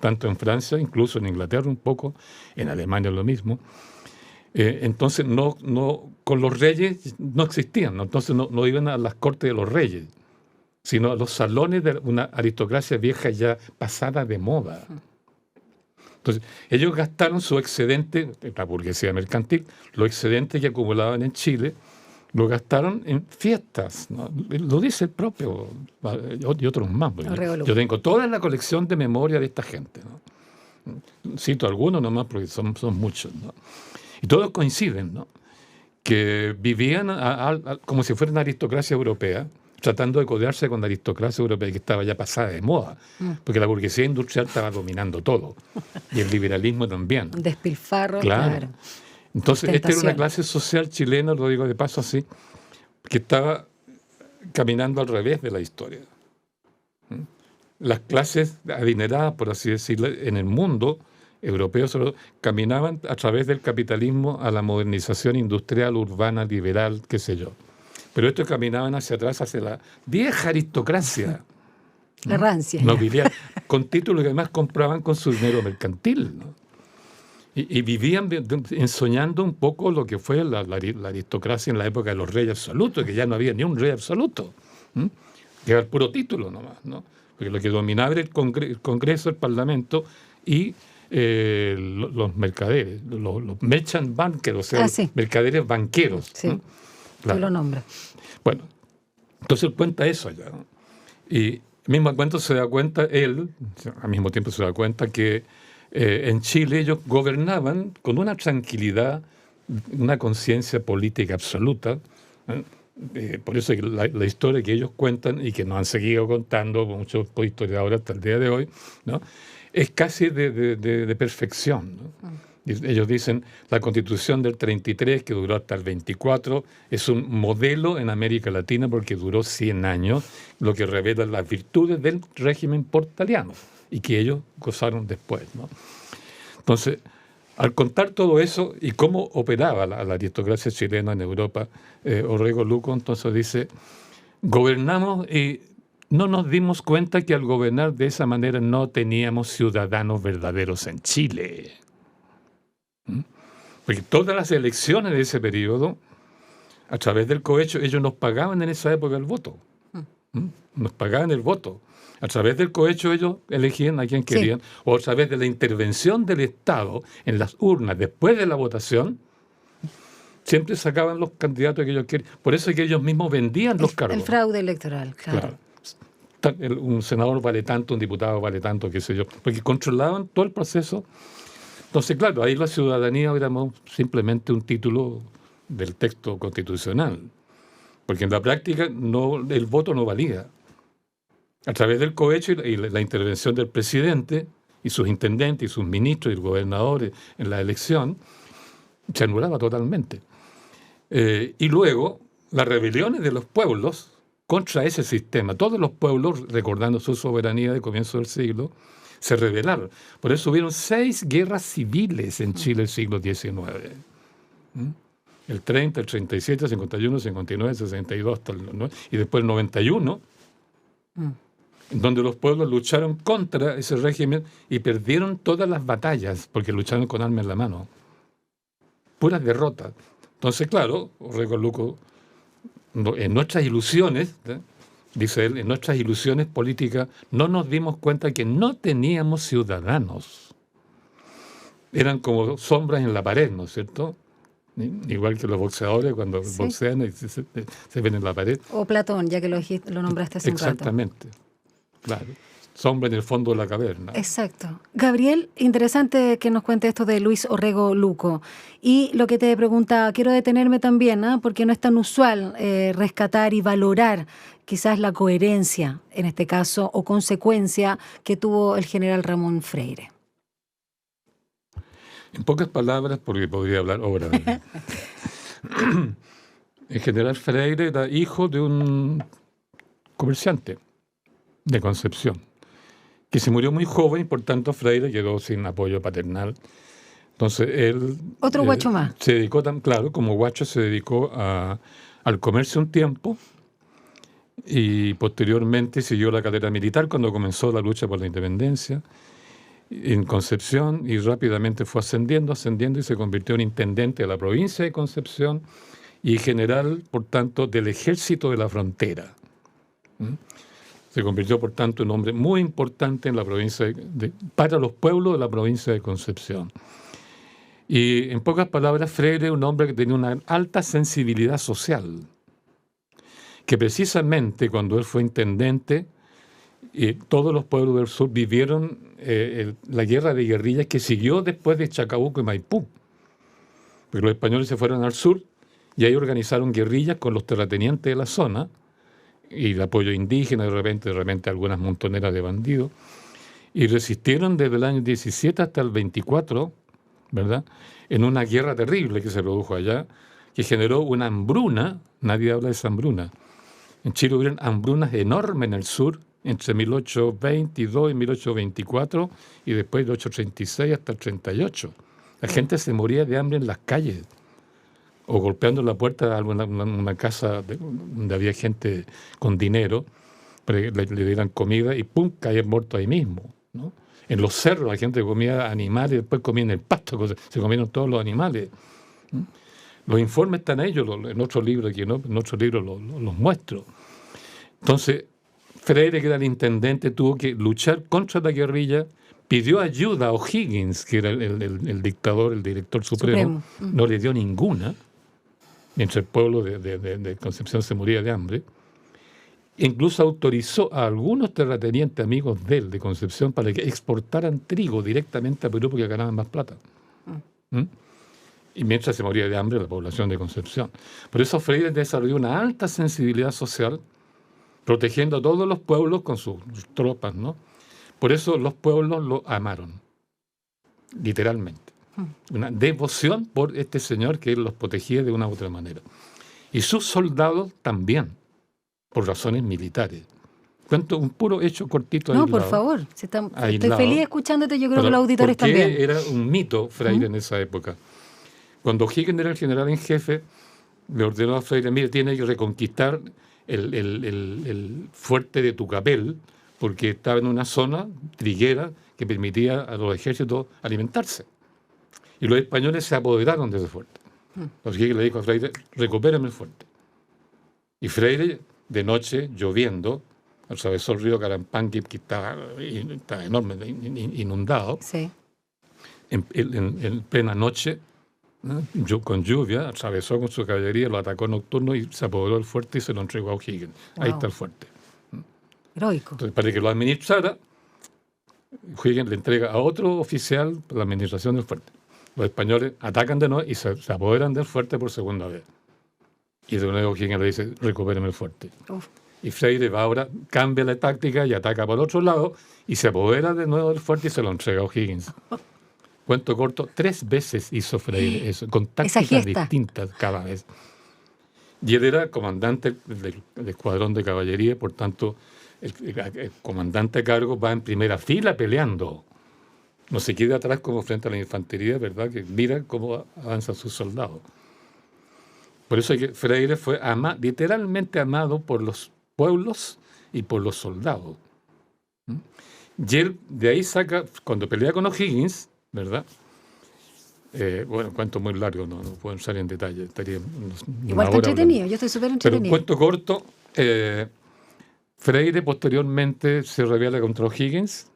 Tanto en Francia, incluso en Inglaterra un poco, en Alemania lo mismo. Entonces con los reyes no existían, ¿no? Entonces no iban a las cortes de los reyes, sino a los salones de una aristocracia vieja ya pasada de moda. Entonces, ellos gastaron su excedente, la burguesía mercantil, los excedentes que acumulaban en Chile, lo gastaron en fiestas, ¿no? Lo dice el propio, y otros más. Yo tengo toda la colección de memoria de esta gente, ¿no? Cito algunos nomás porque son muchos, ¿no? Y todos coinciden, ¿no? Que vivían como si fuera una aristocracia europea, tratando de codearse con la aristocracia europea que estaba ya pasada de moda, porque la burguesía industrial estaba dominando todo, y el liberalismo también. Un despilfarro, claro. Entonces, esta era una clase social chilena, lo digo de paso así, que estaba caminando al revés de la historia. Las clases adineradas, por así decirlo, en el mundo europeo caminaban a través del capitalismo a la modernización industrial, urbana, liberal, qué sé yo. Pero estos caminaban hacia atrás, hacia la vieja aristocracia. La rancia. Nobiliaria, con títulos que además compraban con su dinero mercantil, ¿no? Y vivían ensoñando un poco lo que fue la aristocracia en la época de los reyes absolutos, que ya no había ni un rey absoluto, que era el puro título nomás, ¿no? Porque lo que dominaba era el Congreso, el Parlamento y los mercaderes, los merchant bankers, o sea, sí. mercaderes banqueros. Sí, claro. Lo nombra. Bueno, entonces él cuenta eso allá, ¿no? Y mismo al cuento se da cuenta, él, al mismo tiempo se da cuenta que en Chile ellos gobernaban con una tranquilidad, una conciencia política absoluta. Por eso que la historia que ellos cuentan y que nos han seguido contando muchos historiadores hasta el día de hoy, ¿no? Es casi de perfección, ¿no? Ellos dicen la Constitución del 33, que duró hasta el 24, es un modelo en América Latina porque duró 100 años, lo que revela las virtudes del régimen portaliano y que ellos gozaron después, ¿no? Entonces, al contar todo eso y cómo operaba la aristocracia chilena en Europa, Orrego Luco entonces dice, gobernamos y no nos dimos cuenta que al gobernar de esa manera no teníamos ciudadanos verdaderos en Chile. Porque todas las elecciones de ese periodo, a través del cohecho, ellos nos pagaban en esa época el voto. Nos pagaban el voto. A través del cohecho ellos elegían a quien querían, sí. O a través de la intervención del Estado en las urnas después de la votación, siempre sacaban los candidatos que ellos querían. Por eso es que ellos mismos vendían los cargos. El fraude electoral, claro. Un senador vale tanto, un diputado vale tanto, qué sé yo. Porque controlaban todo el proceso. Entonces, claro, ahí la ciudadanía éramos simplemente un título del texto constitucional. Porque en la práctica el voto no valía. A través del cohecho y la intervención del presidente y sus intendentes y sus ministros y los gobernadores en la elección, se anulaba totalmente. Y luego, las rebeliones de los pueblos contra ese sistema. Todos los pueblos, recordando su soberanía de comienzo del siglo, se rebelaron. Por eso hubieron 6 guerras civiles en Chile el siglo XIX. El 30, el 37, el 51, el 59, el 62, hasta el 9, y después el 91, donde los pueblos lucharon contra ese régimen y perdieron todas las batallas porque lucharon con armas en la mano. Puras derrotas. Entonces, claro, Orrego Luco, en nuestras ilusiones, dice él, en nuestras ilusiones políticas no nos dimos cuenta que no teníamos ciudadanos. Eran como sombras en la pared, ¿no es cierto? Igual que los boxeadores cuando boxean y se ven en la pared. O Platón, ya que lo nombraste hace un rato. Exactamente, claro. Sombra en el fondo de la caverna. Exacto. Gabriel, interesante que nos cuente esto de Luis Orrego Luco. Y lo que te preguntaba, quiero detenerme también, porque no es tan usual rescatar y valorar quizás la coherencia, en este caso, o consecuencia que tuvo el general Ramón Freire. En pocas palabras, porque podría hablar horas. El general Freire era hijo de un comerciante de Concepción, que se murió muy joven y por tanto Freire quedó sin apoyo paternal. Entonces él... Otro guacho más. Se dedicó, claro, como guacho se dedicó al comercio un tiempo y posteriormente siguió la carrera militar cuando comenzó la lucha por la independencia en Concepción y rápidamente fue ascendiendo y se convirtió en intendente de la provincia de Concepción y general, por tanto, del ejército de la frontera. Se convirtió, por tanto, en un hombre muy importante en la provincia para los pueblos de la provincia de Concepción. Y, en pocas palabras, Freire era un hombre que tenía una alta sensibilidad social, que precisamente cuando él fue intendente, todos los pueblos del sur vivieron la guerra de guerrillas que siguió después de Chacabuco y Maipú. Porque los españoles se fueron al sur y ahí organizaron guerrillas con los terratenientes de la zona y el apoyo indígena, de repente algunas montoneras de bandidos, y resistieron desde el año 17 hasta el 24, ¿verdad?, en una guerra terrible que se produjo allá, que generó una hambruna. Nadie habla de esa hambruna. En Chile hubieron hambrunas enormes en el sur, entre 1822 y 1824, y después de 1836 hasta el 38. La gente se moría de hambre en las calles, o golpeando la puerta de una casa donde había gente con dinero, para que le dieran comida, y ¡pum!, caían muertos ahí mismo, ¿no? En los cerros la gente comía animales, y después comía en el pasto, se comieron todos los animales. Los informes están ellos, en otro libro aquí, ¿no? En otro libro los muestro. Entonces, Freire, que era el intendente, tuvo que luchar contra la guerrilla, pidió ayuda a O'Higgins, que era el dictador, el director supremo. No le dio ninguna, mientras el pueblo de Concepción se moría de hambre. Incluso autorizó a algunos terratenientes amigos de él, de Concepción, para que exportaran trigo directamente a Perú porque ganaban más plata. Y mientras se moría de hambre la población de Concepción. Por eso Freire desarrolló una alta sensibilidad social, protegiendo a todos los pueblos con sus tropas, ¿no? Por eso los pueblos lo amaron, literalmente. Una devoción por este señor que los protegía de una u otra manera. Y sus soldados también, por razones militares. Cuento un puro hecho cortito. No, por favor. Estoy feliz escuchándote, yo creo que los auditores también. Era un mito Freire en esa época. Cuando O'Higgins era el general en jefe, le ordenó a Freire: mire, tiene que reconquistar el fuerte de Tucapel, porque estaba en una zona triguera que permitía a los ejércitos alimentarse. Y los españoles se apoderaron de ese fuerte. O'Higgins le dijo a Freire: recupérame el fuerte. Y Freire, de noche, lloviendo, atravesó el río Carampangui, que estaba enorme, inundado. Sí. En plena noche, ¿no?, con lluvia, atravesó con su caballería, lo atacó nocturno y se apoderó del fuerte y se lo entregó a O'Higgins. Wow. Ahí está el fuerte. Heroico. Entonces, para que lo administrara, O'Higgins le entrega a otro oficial la administración del fuerte. Los españoles atacan de nuevo y se apoderan del fuerte por segunda vez. Y de nuevo O'Higgins le dice: recupérame el fuerte. Y Freire va ahora, cambia la táctica y ataca por otro lado y se apodera de nuevo del fuerte y se lo entrega a O'Higgins. Cuento corto, 3 veces hizo Freire eso, con tácticas distintas cada vez. Y él era comandante del escuadrón de caballería, por tanto, el comandante a cargo va en primera fila peleando. No se queda atrás como frente a la infantería, ¿verdad?, que mira cómo avanzan sus soldados. Por eso es que Freire fue literalmente amado por los pueblos y por los soldados. Y él de ahí saca, cuando pelea con O'Higgins, ¿verdad? Bueno, cuento muy largo, no puedo entrar en detalle. Igual está entretenido, yo estoy súper entretenido. Pero cuento corto, Freire posteriormente se rebela contra O'Higgins.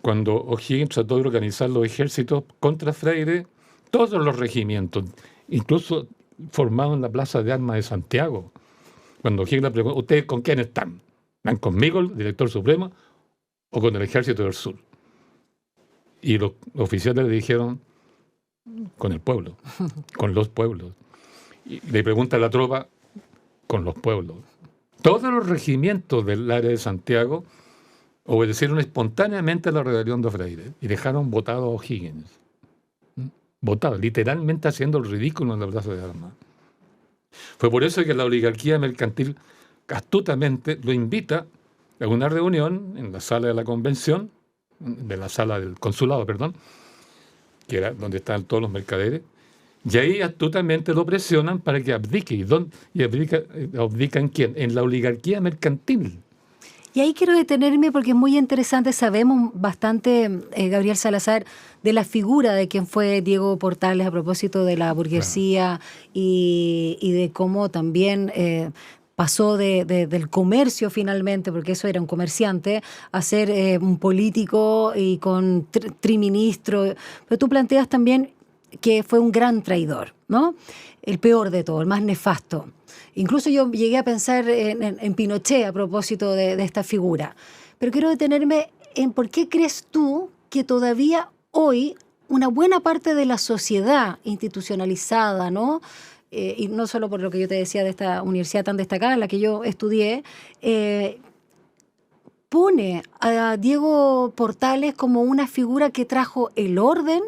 Cuando O'Higgins trató de organizar los ejércitos contra Freire, todos los regimientos, incluso formados en la Plaza de Armas de Santiago. Cuando O'Higgins le preguntó: ¿ustedes con quién están? ¿Están conmigo, el director supremo, o con el ejército del sur? Y los oficiales le dijeron: con el pueblo, con los pueblos. Y le pregunta a la tropa: con los pueblos. Todos los regimientos del área de Santiago obedecieron espontáneamente a la rebelión de Freire y dejaron votado a O'Higgins. Votado, literalmente haciendo el ridículo en la plaza de armas. Fue por eso que la oligarquía mercantil astutamente lo invita a una reunión en la sala de la convención, de la sala del consulado, perdón, que era donde estaban todos los mercaderes, y ahí astutamente lo presionan para que abdique. ¿Y abdica en quién? En la oligarquía mercantil. Y ahí quiero detenerme porque es muy interesante. Sabemos bastante, Gabriel Salazar, de la figura de quien fue Diego Portales a propósito de la burguesía, claro, y de cómo también pasó del comercio finalmente, porque eso era un comerciante, a ser un político y con triministro. Pero tú planteas también que fue un gran traidor, ¿no? El peor de todo, el más nefasto. Incluso yo llegué a pensar en Pinochet a propósito de esta figura. Pero quiero detenerme en por qué crees tú que todavía hoy una buena parte de la sociedad institucionalizada, ¿no? Y no solo por lo que yo te decía de esta universidad tan destacada en la que yo estudié, pone a Diego Portales como una figura que trajo el orden,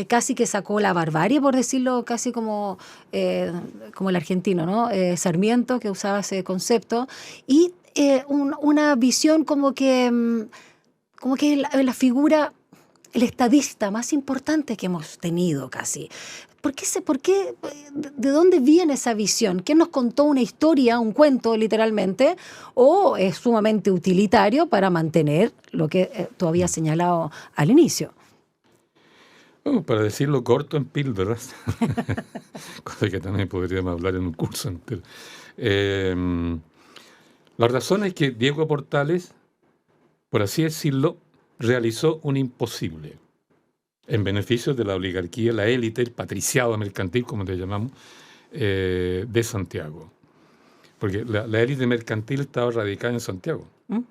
casi que sacó la barbarie, por decirlo, casi como el argentino, ¿no? Sarmiento, que usaba ese concepto, y una visión como que la figura, el estadista más importante que hemos tenido casi. ¿De dónde viene esa visión? ¿Quién nos contó una historia, un cuento literalmente, o es sumamente utilitario para mantener lo que tú habías señalado al inicio? Bueno, para decirlo corto en píldoras, cosa que también podríamos hablar en un curso entero. La razón es que Diego Portales, por así decirlo, realizó un imposible en beneficio de la oligarquía, la élite, el patriciado mercantil, como le llamamos, de Santiago. Porque la élite mercantil estaba radicada en Santiago.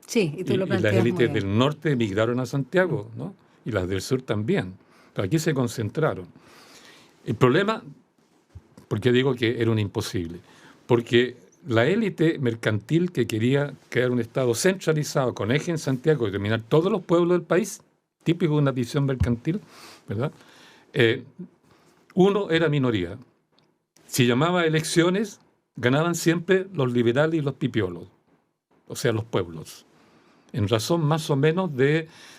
Sí, y tú lo planteas. Y las élites del norte emigraron a Santiago, ¿no? Y las del sur también. Pero aquí se concentraron. El problema, ¿por qué digo que era un imposible? Porque la élite mercantil que quería crear un Estado centralizado con eje en Santiago y dominar todos los pueblos del país, típico de una visión mercantil, ¿verdad? Uno era minoría. Si llamaba elecciones, ganaban siempre los liberales y los pipiolos, o sea, los pueblos. En razón más o menos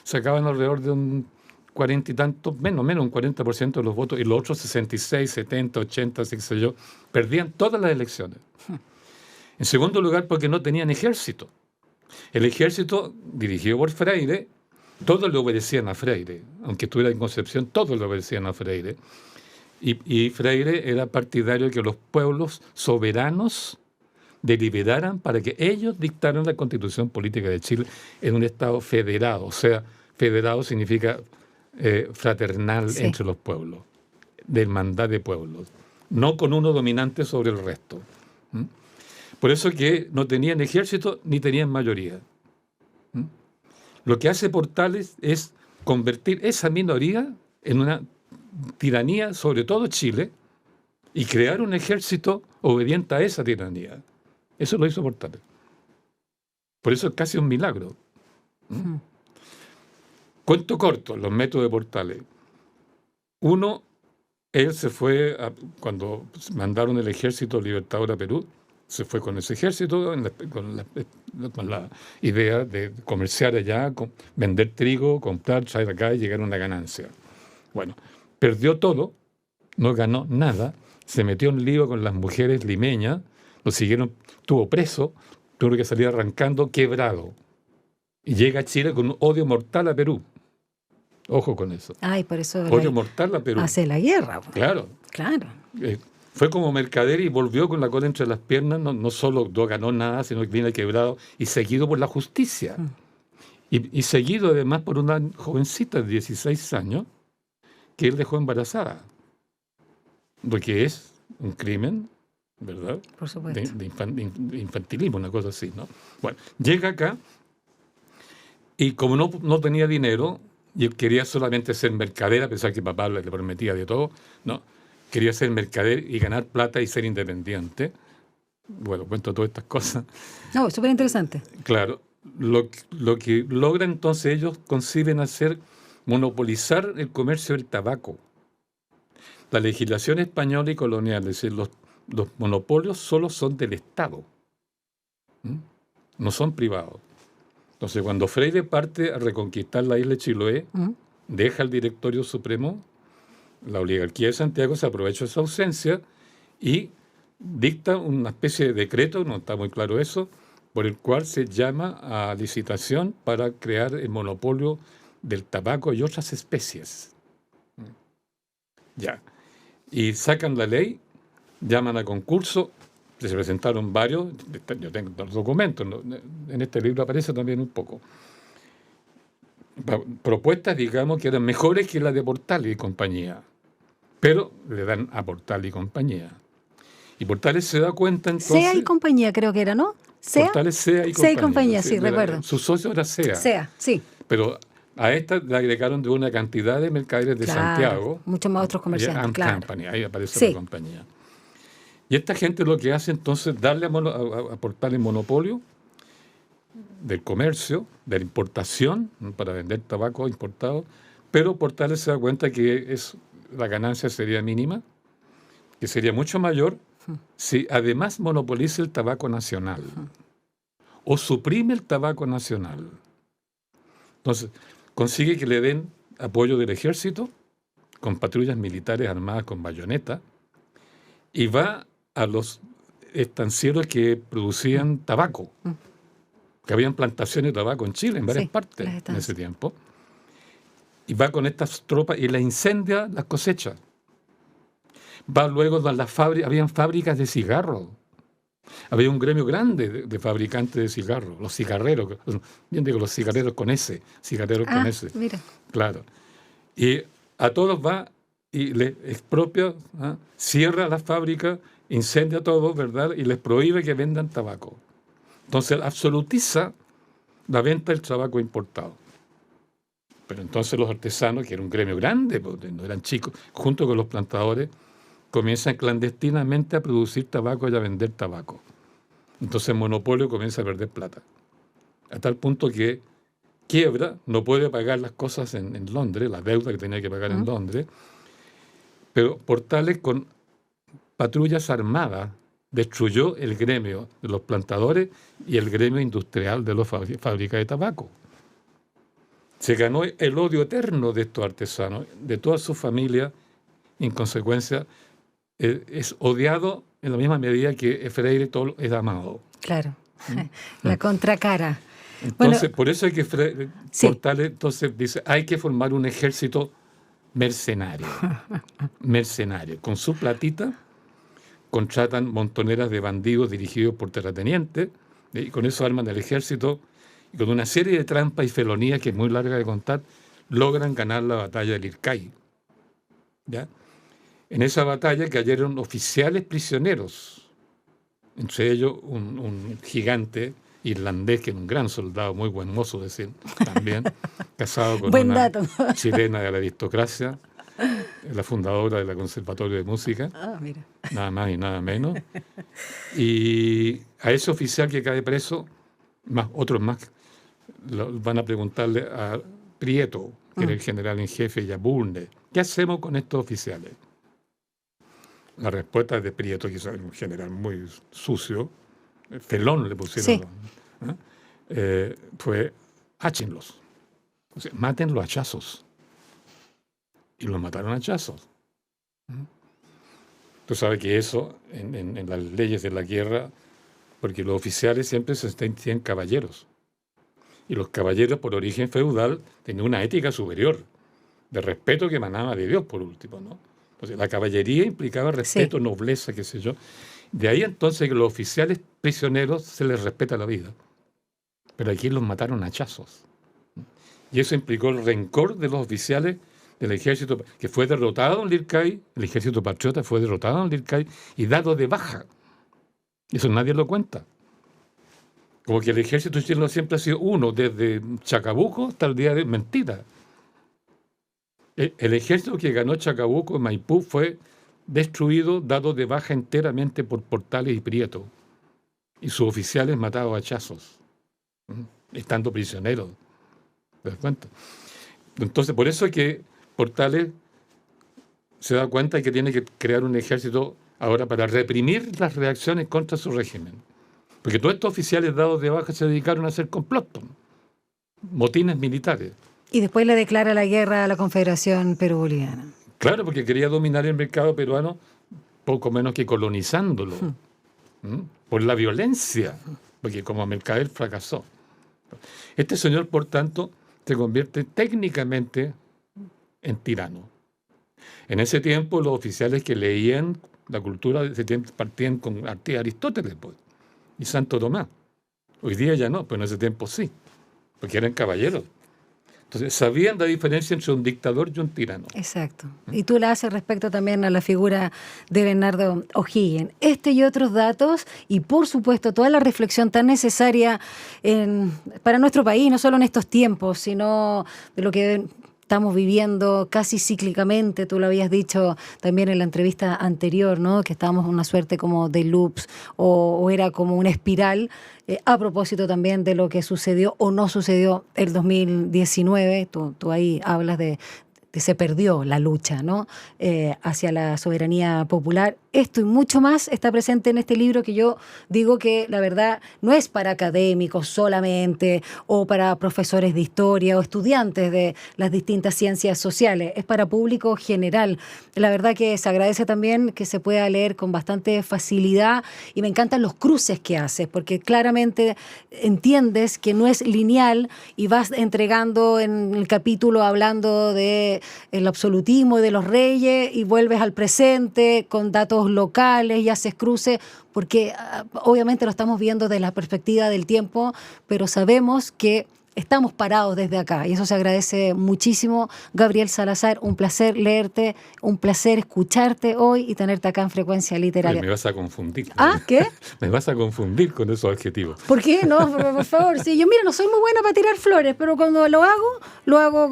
sacaban alrededor de un 40 y tantos, menos un 40% de los votos, y los otros 66, 70, 80, qué sé yo, perdían todas las elecciones. En segundo lugar, porque no tenían ejército. El ejército, dirigido por Freire, todos le obedecían a Freire. Aunque estuviera en Concepción, todos le obedecían a Freire. Y Freire era partidario de que los pueblos soberanos deliberaran para que ellos dictaran la Constitución Política de Chile en un Estado federado. O sea, federado significa fraternal, sí, entre los pueblos, de hermandad de pueblos, no con uno dominante sobre el resto. Por eso que no tenían ejército ni tenían mayoría. Lo que hace Portales es convertir esa minoría en una tiranía, sobre todo Chile, y crear un ejército obediente a esa tiranía. Eso lo hizo Portales. Por eso es casi un milagro. Cuento corto, los métodos de Portales. Uno, él se fue, cuando mandaron el ejército libertador a Perú, se fue con ese ejército, con la idea de comerciar allá, vender trigo, comprar, traer acá y llegar a una ganancia. Bueno, perdió todo, no ganó nada, se metió en lío con las mujeres limeñas, lo siguieron, estuvo preso, tuvo que salir arrancando, quebrado. Y llega a Chile con un odio mortal a Perú. Ojo con eso. Ay, por eso odio mortal a Perú. Hace la guerra. Claro. Claro. Fue como mercader y volvió con la cola entre las piernas, no solo no ganó nada, sino que viene quebrado y seguido por la justicia. Y seguido además por una jovencita de 16 años que él dejó embarazada. Lo que es un crimen, ¿verdad? Por supuesto. De infantilismo, una cosa así, ¿no? Bueno, llega acá y como no tenía dinero, y quería solamente ser mercader, a pesar que papá le prometía de todo, ¿no? Quería ser mercader y ganar plata y ser independiente. Bueno, cuento todas estas cosas. No, súper interesante. Claro. Lo que logra entonces ellos conciben hacer monopolizar el comercio del tabaco. la legislación española y colonial, es decir, los monopolios solo son del Estado, ¿m? No son privados. Entonces, cuando Freire parte a reconquistar la isla de Chiloé, deja el Directorio Supremo, la oligarquía de Santiago se aprovecha de esa ausencia y dicta una especie de decreto, no está muy claro eso, por el cual se llama a licitación para crear el monopolio del tabaco y otras especies. Ya. Y sacan la ley, llaman a concurso, se presentaron varios, yo tengo los documentos, ¿no? En este libro aparece también un poco. Propuestas, digamos, que eran mejores que las de Portales y compañía, pero le dan a Portales y compañía. Y Portales se da cuenta entonces... SEA y compañía creo que era, ¿no? ¿SEA? Portales SEA y compañía. SEA y compañía, sí, recuerdo. Su socio era SEA. SEA, sí. Pero a esta le agregaron de una cantidad de mercaderes de Santiago. Muchos más otros comerciantes, claro. Company, ahí aparece la compañía. Y esta gente lo que hace entonces es darle a Portales monopolio del comercio, de la importación, para vender tabaco importado, pero Portales se da cuenta que la ganancia sería mínima, que sería mucho mayor si además monopoliza el tabaco nacional o suprime el tabaco nacional. Entonces, consigue que le den apoyo del ejército con patrullas militares armadas con bayoneta y va a los estancieros que producían tabaco, que habían plantaciones de tabaco en Chile, en varias partes en ese tiempo, y va con estas tropas y la incendia las cosechas. Va luego a las fábricas, habían fábricas de cigarros. Había un gremio grande de fabricantes de cigarros, los cigarreros, bien digo, los cigarreros con S, cigarreros con S. Mira. Claro. Y a todos va y les expropia, cierra las fábricas, incendia todo, ¿verdad? Y les prohíbe que vendan tabaco. Entonces absolutiza la venta del tabaco importado. Pero entonces los artesanos, que era un gremio grande, porque no eran chicos, junto con los plantadores, comienzan clandestinamente a producir tabaco y a vender tabaco. Entonces el monopolio comienza a perder plata. A tal punto que quiebra, no puede pagar las cosas en Londres, la deuda que tenía que pagar en Londres, pero Portales con patrullas armadas destruyó el gremio de los plantadores y el gremio industrial de las fábricas de tabaco. Se ganó el odio eterno de estos artesanos, de toda su familia, en consecuencia, es odiado en la misma medida que Freire todo es amado. Claro, la contracara. Entonces, por eso hay que Portales entonces dice, hay que formar un ejército mercenario. Mercenario. Con su platita contratan montoneras de bandidos dirigidos por terratenientes y con eso arman el ejército y con una serie de trampas y felonías que es muy larga de contar, logran ganar la batalla del Ircay. ¿Ya? En esa batalla cayeron oficiales prisioneros, entre ellos un gigante irlandés, que es un gran soldado, muy buen mozo, decir, también, casado con una chilena de la aristocracia, la fundadora del Conservatorio de Música, mira. Nada más y nada menos. Y a ese oficial que cae preso, otros más, van a preguntarle a Prieto, que era el general en jefe, y a Bulnes, ¿qué hacemos con estos oficiales? La respuesta de Prieto, que es un general muy sucio, felón le pusieron, fue háchenlos, o sea, mátenlos a hachazos. Y los mataron a hachazos. Tú sabes que eso, en las leyes de la guerra, porque los oficiales siempre se tienen caballeros. Y los caballeros, por origen feudal, tenían una ética superior, de respeto que emanaba de Dios, por último, ¿no? Entonces, la caballería implicaba respeto, nobleza, qué sé yo. De ahí entonces que los oficiales prisioneros se les respeta la vida. Pero aquí los mataron a hachazos. Y eso implicó el rencor de los oficiales del ejército, que fue derrotado en Lircay, el ejército patriota fue derrotado en Lircay y dado de baja. Eso nadie lo cuenta. Como que el ejército chileno siempre ha sido uno, desde Chacabuco hasta el día de mentira. El ejército que ganó Chacabuco en Maipú fue destruido, dado de baja enteramente por Portales y Prieto. Y sus oficiales matados a hachazos, estando prisioneros. ¿Te das cuenta? Entonces, por eso es que Portales se da cuenta de que tiene que crear un ejército ahora para reprimir las reacciones contra su régimen. Porque todos estos oficiales dados de baja se dedicaron a hacer complot, motines militares. Y después le declara la guerra a la Confederación Perú-Boliviana. Claro, porque quería dominar el mercado peruano poco menos que colonizándolo. Por la violencia, porque como mercader fracasó. Este señor, por tanto, se convierte técnicamente en tirano. En ese tiempo, los oficiales que leían la cultura de ese tiempo partían con Aristóteles y Santo Tomás. Hoy día ya no, pero en ese tiempo sí, porque eran caballeros. Entonces, sabían la diferencia entre un dictador y un tirano. Exacto. Y tú la haces respecto también a la figura de Bernardo O'Higgins. Este y otros datos, y por supuesto toda la reflexión tan necesaria para nuestro país, no solo en estos tiempos, sino de lo que estamos viviendo casi cíclicamente. Tú lo habías dicho también en la entrevista anterior, ¿no? Que estábamos en una suerte como de loops o era como una espiral. A propósito también de lo que sucedió o no sucedió el 2019, tú ahí hablas de que se perdió la lucha, ¿no? Hacia la soberanía popular. Esto y mucho más está presente en este libro, que yo digo que la verdad no es para académicos solamente o para profesores de historia o estudiantes de las distintas ciencias sociales, es para público general. La verdad que se agradece también que se pueda leer con bastante facilidad y me encantan los cruces que haces, porque claramente entiendes que no es lineal y vas entregando en el capítulo hablando de el absolutismo y de los reyes y vuelves al presente con datos locales y haces cruces, porque obviamente lo estamos viendo desde la perspectiva del tiempo, pero sabemos que estamos parados desde acá y eso se agradece muchísimo. Gabriel Salazar, un placer leerte, un placer escucharte hoy y tenerte acá en Frecuencia Literaria. Me vas a confundir. ¿Ah, qué? Me vas a confundir con esos adjetivos. ¿Por qué? No, por favor. Sí, yo, mira, no soy muy buena para tirar flores, pero cuando lo hago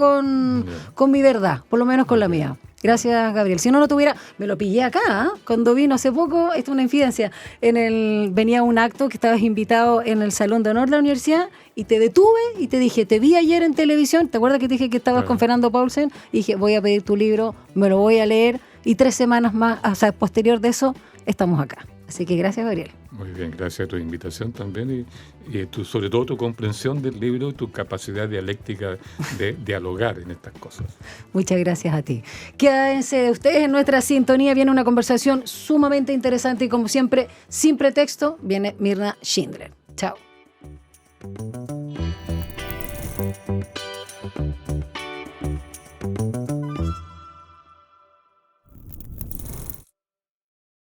con mi verdad, por lo menos con la mía. Gracias, Gabriel. Si no tuviera, me lo pillé acá, cuando vino hace poco, esto es una infidencia, venía un acto que estabas invitado en el Salón de Honor de la Universidad y te detuve y te dije, te vi ayer en televisión, ¿te acuerdas que te dije que estabas con Fernando Paulsen? Y dije, voy a pedir tu libro, me lo voy a leer y 3 semanas más, o sea, posterior de eso, estamos acá. Así que gracias, Gabriel. Muy bien, gracias a tu invitación también y sobre todo tu comprensión del libro y tu capacidad dialéctica de dialogar en estas cosas. Muchas gracias a ti. Quédense ustedes en nuestra sintonía, viene una conversación sumamente interesante y como siempre, sin pretexto, viene Mirna Schindler. Chao.